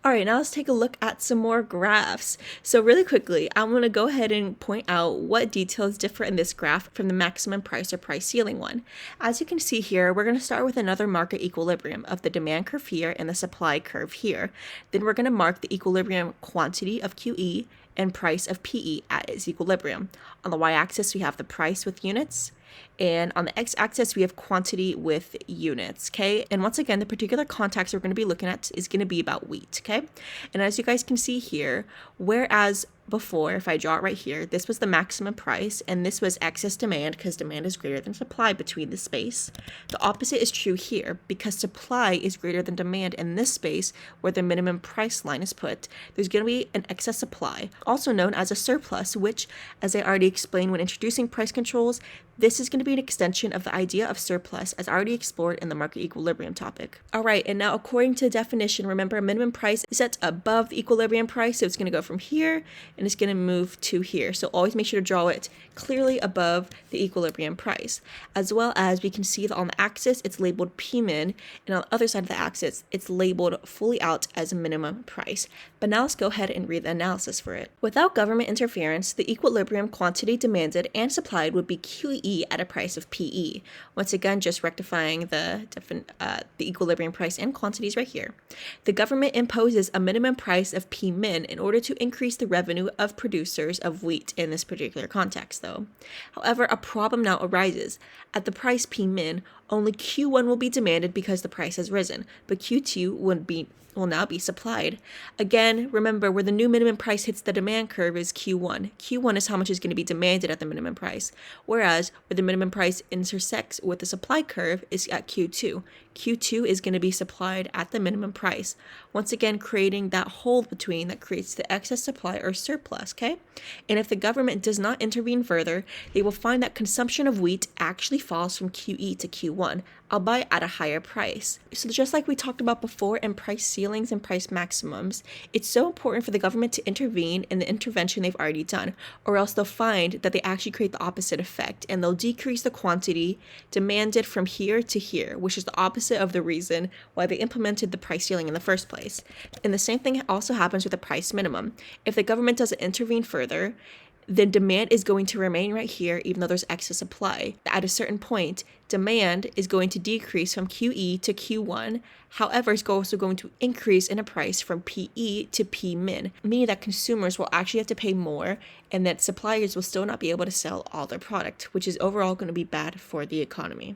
All right, now let's take a look at some more graphs. So really quickly, I'm going to go ahead and point out what details differ in this graph from the maximum price or price ceiling one. As you can see here, we're going to start with another market equilibrium of the demand curve here and the supply curve here. Then we're going to mark the equilibrium quantity of QE and price of PE at its equilibrium. On the y-axis, we have the price with units, and on the x-axis, we have quantity with units, okay? And once again, the particular context we're going to be looking at is going to be about wheat, okay? And as you guys can see here, whereas before, if I draw it right here, this was the maximum price, and this was excess demand because demand is greater than supply between this space. The opposite is true here because supply is greater than demand in this space where the minimum price line is put. There's going to be an excess supply, also known as a surplus, which, as I already explained when introducing price controls, this is going to be an extension of the idea of surplus as already explored in the market equilibrium topic. All right, and now according to the definition, remember a minimum price is set above the equilibrium price, so it's going to go from here and it's going to move to here. So always make sure to draw it clearly above the equilibrium price. As well as we can see that on the axis, it's labeled P-min, and on the other side of the axis, it's labeled fully out as a minimum price. But now let's go ahead and read the analysis for it. Without government interference, the equilibrium quantity demanded and supplied would be QE at a price of PE. Once again, just rectifying the equilibrium price and quantities right here. The government imposes a minimum price of P-min in order to increase the revenue of producers of wheat in this particular context, though. However, a problem now arises. At the price P-min, only Q1 will be demanded because the price has risen, but Q2 will now be supplied. Again, remember where the new minimum price hits the demand curve is Q1. Q1 is how much is going to be demanded at the minimum price, whereas where the minimum price intersects with the supply curve is at Q2. Q2 is going to be supplied at the minimum price, once again creating that hole between that creates the excess supply or surplus, okay? And if the government does not intervene further, they will find that consumption of wheat actually falls from QE to Q1, albeit at a higher price. So just like we talked about before in price ceilings and price maximums, it's so important for the government to intervene in the intervention they've already done, or else they'll find that they actually create the opposite effect, and they'll decrease the quantity demanded from here to here, which is the opposite of the reason why they implemented the price ceiling in the first place. And the same thing also happens with the price minimum. If the government doesn't intervene further, then demand is going to remain right here even though there's excess supply. At a certain point, demand is going to decrease from QE to Q1. However, it's also going to increase in a price from PE to P min, meaning that consumers will actually have to pay more and that suppliers will still not be able to sell all their product, which is overall going to be bad for the economy.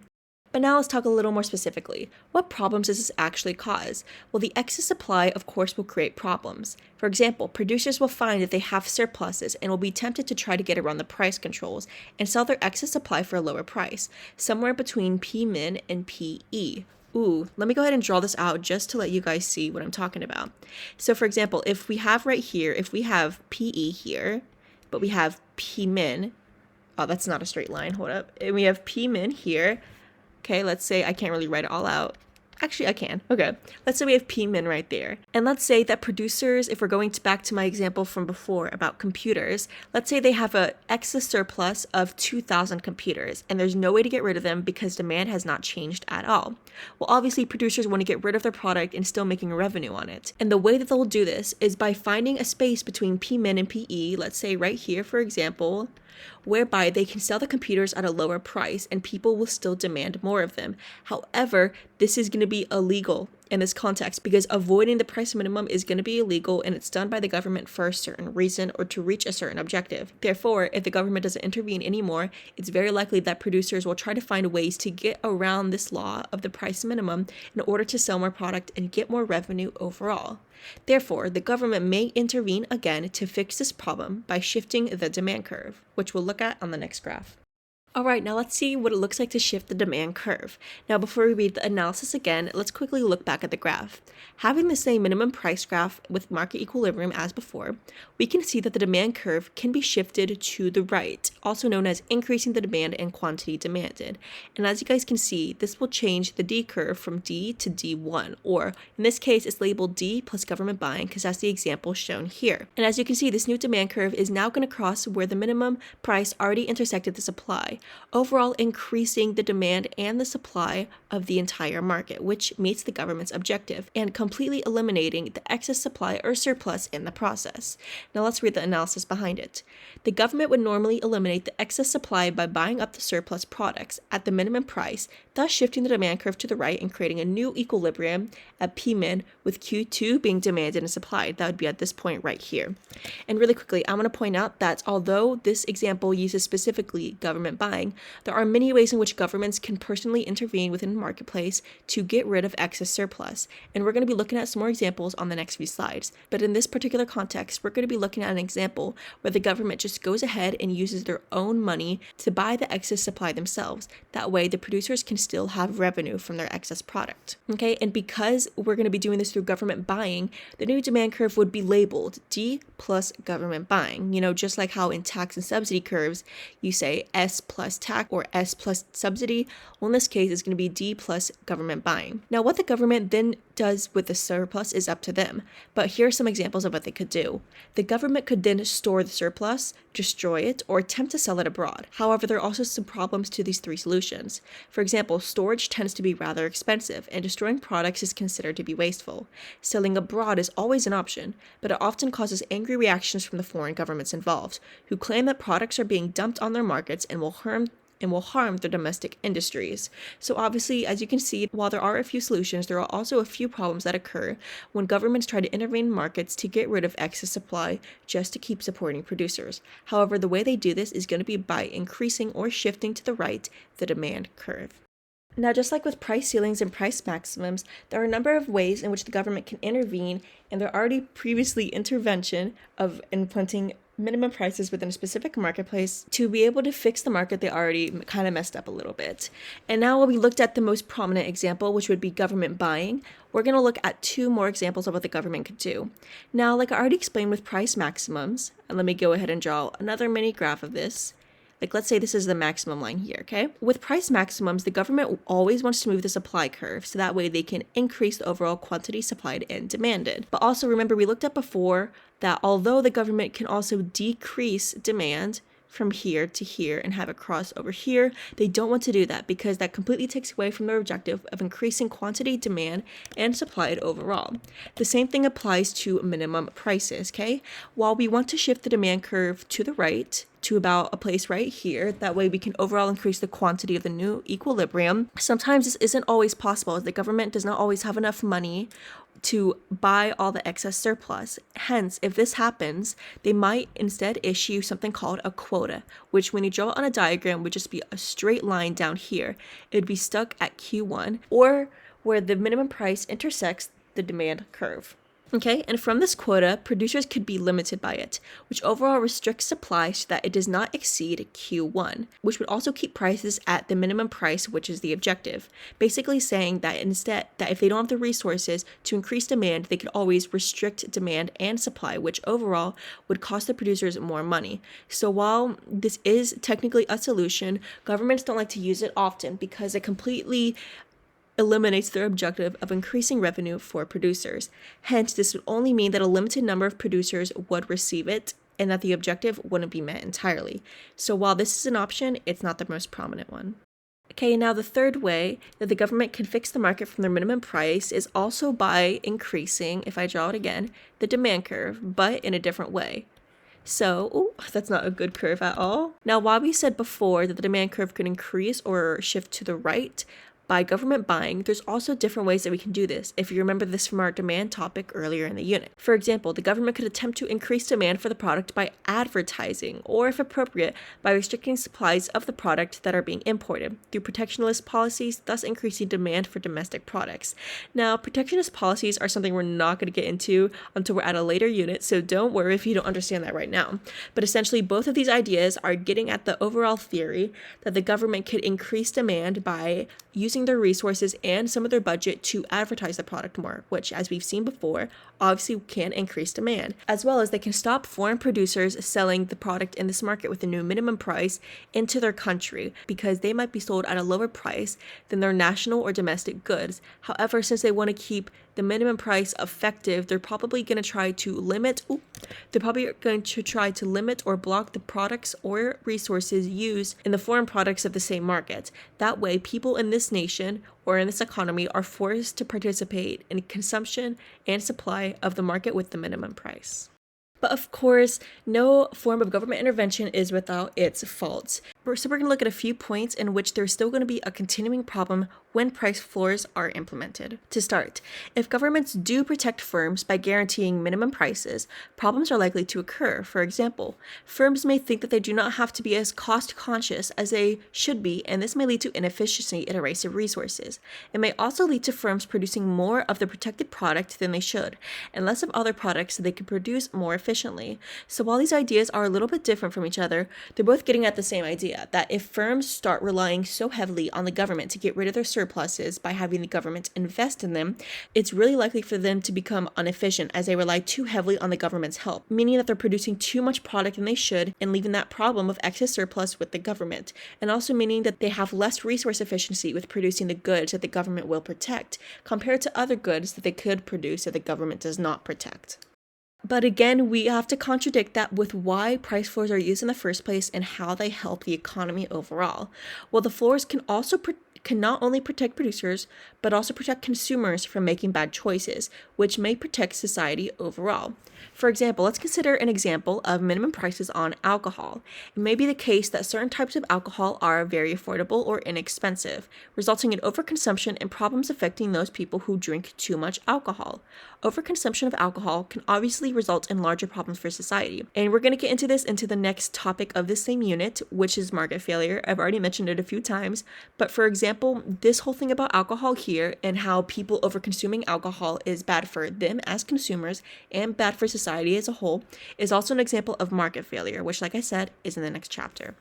But now let's talk a little more specifically. What problems does this actually cause? Well, the excess supply, of course, will create problems. For example, producers will find that they have surpluses and will be tempted to try to get around the price controls and sell their excess supply for a lower price, somewhere between P min and PE. Ooh, let me go ahead and draw this out just to let you guys see what I'm talking about. So for example, if we have right here, if we have PE here, but we have P min, oh, that's not a straight line, hold up. And we have P min here. Okay, let's say I can't really write it all out. Actually, I can. Okay, let's say we have P min right there. And let's say that producers, if we're going back to my example from before about computers, let's say they have an excess surplus of 2,000 computers and there's no way to get rid of them because demand has not changed at all. Well, obviously producers want to get rid of their product and still making revenue on it. And the way that they'll do this is by finding a space between P min and PE, let's say right here, for example, whereby they can sell the computers at a lower price and people will still demand more of them. However, this is going to be illegal in this context because avoiding the price minimum is going to be illegal and it's done by the government for a certain reason or to reach a certain objective. Therefore, if the government doesn't intervene anymore, it's very likely that producers will try to find ways to get around this law of the price minimum in order to sell more product and get more revenue overall. Therefore, the government may intervene again to fix this problem by shifting the demand curve, which we'll look at on the next graph. Alright, now let's see what it looks like to shift the demand curve. Now before we read the analysis again, let's quickly look back at the graph. Having the same minimum price graph with market equilibrium as before, we can see that the demand curve can be shifted to the right, also known as increasing the demand and quantity demanded. And as you guys can see, this will change the D curve from D to D1, or in this case, it's labeled D plus government buying because that's the example shown here. And as you can see, this new demand curve is now going to cross where the minimum price already intersected the supply, overall increasing the demand and the supply of the entire market, which meets the government's objective, and completely eliminating the excess supply or surplus in the process. Now let's read the analysis behind it. The government would normally eliminate the excess supply by buying up the surplus products at the minimum price, thus shifting the demand curve to the right and creating a new equilibrium at P min with Q2 being demanded and supplied. That would be at this point right here. And really quickly, I want to point out that although this example uses specifically government buying, there are many ways in which governments can personally intervene within the marketplace to get rid of excess surplus. And we're going to be looking at some more examples on the next few slides. But in this particular context, we're going to be looking at an example where the government just goes ahead and uses their own money to buy the excess supply themselves. That way, the producers can still have revenue from their excess product. Okay, and because we're going to be doing this through government buying, the new demand curve would be labeled D plus government buying. You know, just like how in tax and subsidy curves, you say S plus tax or S plus subsidy. Well, in this case, it's going to be D plus government buying. Now, what the government then does with the surplus is up to them. But here are some examples of what they could do. The government could then store the surplus, destroy it, or attempt to sell it abroad. However, there are also some problems to these three solutions. For example, storage tends to be rather expensive, and destroying products is considered to be wasteful. Selling abroad is always an option, but it often causes angry reactions from the foreign governments involved, who claim that products are being dumped on their markets and will harm their domestic industries. So obviously, as you can see, while there are a few solutions, there are also a few problems that occur when governments try to intervene in markets to get rid of excess supply just to keep supporting producers. However, the way they do this is going to be by increasing or shifting to the right the demand curve. Now, just like with price ceilings and price maximums, there are a number of ways in which the government can intervene in their already previously intervention of implementing minimum prices within a specific marketplace to be able to fix the market they already kind of messed up a little bit. And now we looked at the most prominent example, which would be government buying. We're going to look at two more examples of what the government could do. Now, like I already explained with price maximums, and let me go ahead and draw another mini graph of this. Like, let's say this is the maximum line here, okay? With price maximums, the government always wants to move the supply curve, so that way they can increase the overall quantity supplied and demanded. But also remember, we looked at before that although the government can also decrease demand from here to here and have it cross over here, they don't want to do that because that completely takes away from their objective of increasing quantity, demand, and supplied overall. The same thing applies to minimum prices, okay? While we want to shift the demand curve to the right, to about a place right here, that way we can overall increase the quantity of the new equilibrium. Sometimes this isn't always possible as the government does not always have enough money to buy all the excess surplus. Hence, if this happens, they might instead issue something called a quota, which when you draw it on a diagram would just be a straight line down here. It would be stuck at Q1 or where the minimum price intersects the demand curve. Okay, and from this quota, producers could be limited by it, which overall restricts supply so that it does not exceed Q1, which would also keep prices at the minimum price, which is the objective. Basically saying that instead, that if they don't have the resources to increase demand, they could always restrict demand and supply, which overall would cost the producers more money. So while this is technically a solution, governments don't like to use it often because it completely eliminates their objective of increasing revenue for producers. Hence, this would only mean that a limited number of producers would receive it and that the objective wouldn't be met entirely. So while this is an option, it's not the most prominent one. Okay, now the third way that the government can fix the market from their minimum price is also by increasing, if I draw it again, the demand curve, but in a different way. So, that's not a good curve at all. Now, while we said before that the demand curve could increase or shift to the right, by government buying, there's also different ways that we can do this, if you remember this from our demand topic earlier in the unit. For example, the government could attempt to increase demand for the product by advertising, or if appropriate, by restricting supplies of the product that are being imported through protectionist policies, thus increasing demand for domestic products. Now, protectionist policies are something we're not going to get into until we're at a later unit, so don't worry if you don't understand that right now. But essentially, both of these ideas are getting at the overall theory that the government could increase demand by using their resources and some of their budget to advertise the product more, which, as we've seen before, obviously can increase demand, as well as they can stop foreign producers selling the product in this market with a new minimum price into their country because they might be sold at a lower price than their national or domestic goods. However, since they want to keep the minimum price effective, they're probably going to try to limit or block the products or resources used in the foreign products of the same market. That way, people in this nation or in this economy are forced to participate in consumption and supply of the market with the minimum price. But of course, no form of government intervention is without its faults. So we're going to look at a few points in which there's still going to be a continuing problem when price floors are implemented. To start, if governments do protect firms by guaranteeing minimum prices, problems are likely to occur. For example, firms may think that they do not have to be as cost conscious as they should be, and this may lead to inefficiency in a race of resources. It may also lead to firms producing more of the protected product than they should, and less of other products that they can produce more efficiently. So while these ideas are a little bit different from each other, they're both getting at the same idea, that if firms start relying so heavily on the government to get rid of their surpluses by having the government invest in them, it's really likely for them to become inefficient as they rely too heavily on the government's help, meaning that they're producing too much product than they should and leaving that problem of excess surplus with the government, and also meaning that they have less resource efficiency with producing the goods that the government will protect compared to other goods that they could produce that the government does not protect. But again, we have to contradict that with why price floors are used in the first place and how they help the economy overall. Well, the floors can not only protect producers, but also protect consumers from making bad choices, which may protect society overall. For example, let's consider an example of minimum prices on alcohol. It may be the case that certain types of alcohol are very affordable or inexpensive, resulting in overconsumption and problems affecting those people who drink too much alcohol. Overconsumption of alcohol can obviously obviously results in larger problems for society. And we're going to get into this into the next topic of the same unit, which is market failure. I've already mentioned it a few times, but for example, this whole thing about alcohol here and how people over consuming alcohol is bad for them as consumers and bad for society as a whole is also an example of market failure, which, like I said, is in the next chapter.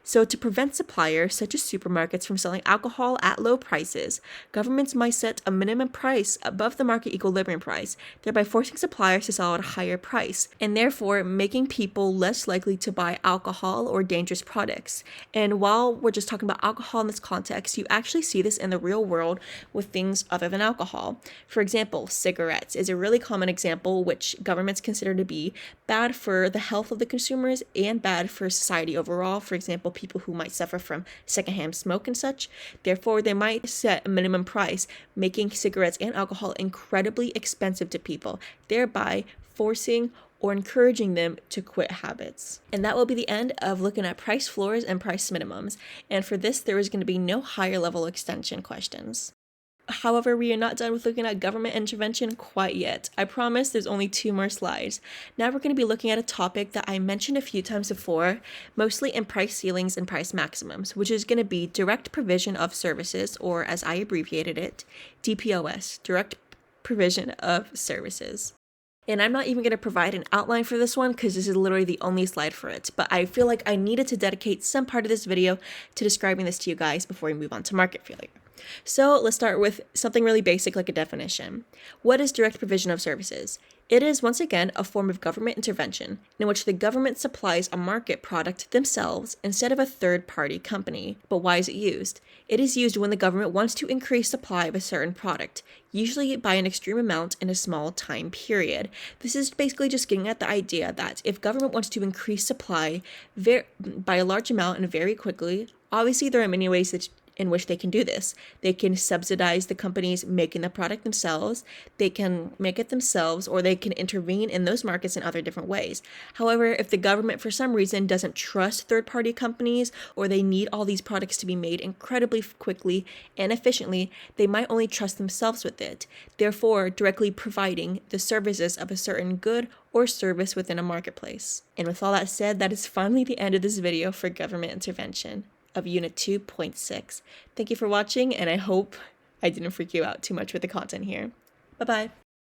So to prevent suppliers such as supermarkets from selling alcohol at low prices, governments might set a minimum price above the market equilibrium price, thereby forcing suppliers to sell at a higher price, and therefore making people less likely to buy alcohol or dangerous products. And while we're just talking about alcohol in this context, you actually see this in the real world with things other than alcohol. For example, cigarettes is a really common example which governments consider to be bad for the health of the consumers and bad for society overall. For example, people who might suffer from secondhand smoke and such. Therefore, they might set a minimum price, making cigarettes and alcohol incredibly expensive to people, thereby forcing or encouraging them to quit habits. And that will be the end of looking at price floors and price minimums. And for this, there is going to be no higher level extension questions. However, we are not done with looking at government intervention quite yet. I promise there's only 2 more slides. Now we're going to be looking at a topic that I mentioned a few times before, mostly in price ceilings and price maximums, which is going to be direct provision of services, or as I abbreviated it, DPOS, direct provision of services. And I'm not even going to provide an outline for this one because this is literally the only slide for it, but I feel like I needed to dedicate some part of this video to describing this to you guys before we move on to market failure. So let's start with something really basic like a definition. What is direct provision of services? It is, once again, a form of government intervention in which the government supplies a market product themselves instead of a third-party company. But why is it used? It is used when the government wants to increase supply of a certain product, usually by an extreme amount in a small time period. This is basically just getting at the idea that if government wants to increase supply by a large amount and very quickly, obviously there are many ways in which they can do this. They can subsidize the companies making the product themselves, they can make it themselves, or they can intervene in those markets in other different ways. However, if the government for some reason doesn't trust third-party companies, or they need all these products to be made incredibly quickly and efficiently, they might only trust themselves with it, therefore directly providing the services of a certain good or service within a marketplace. And with all that said, that is finally the end of this video for government intervention of Unit 2.6. Thank you for watching, and I hope I didn't freak you out too much with the content here. Bye-bye.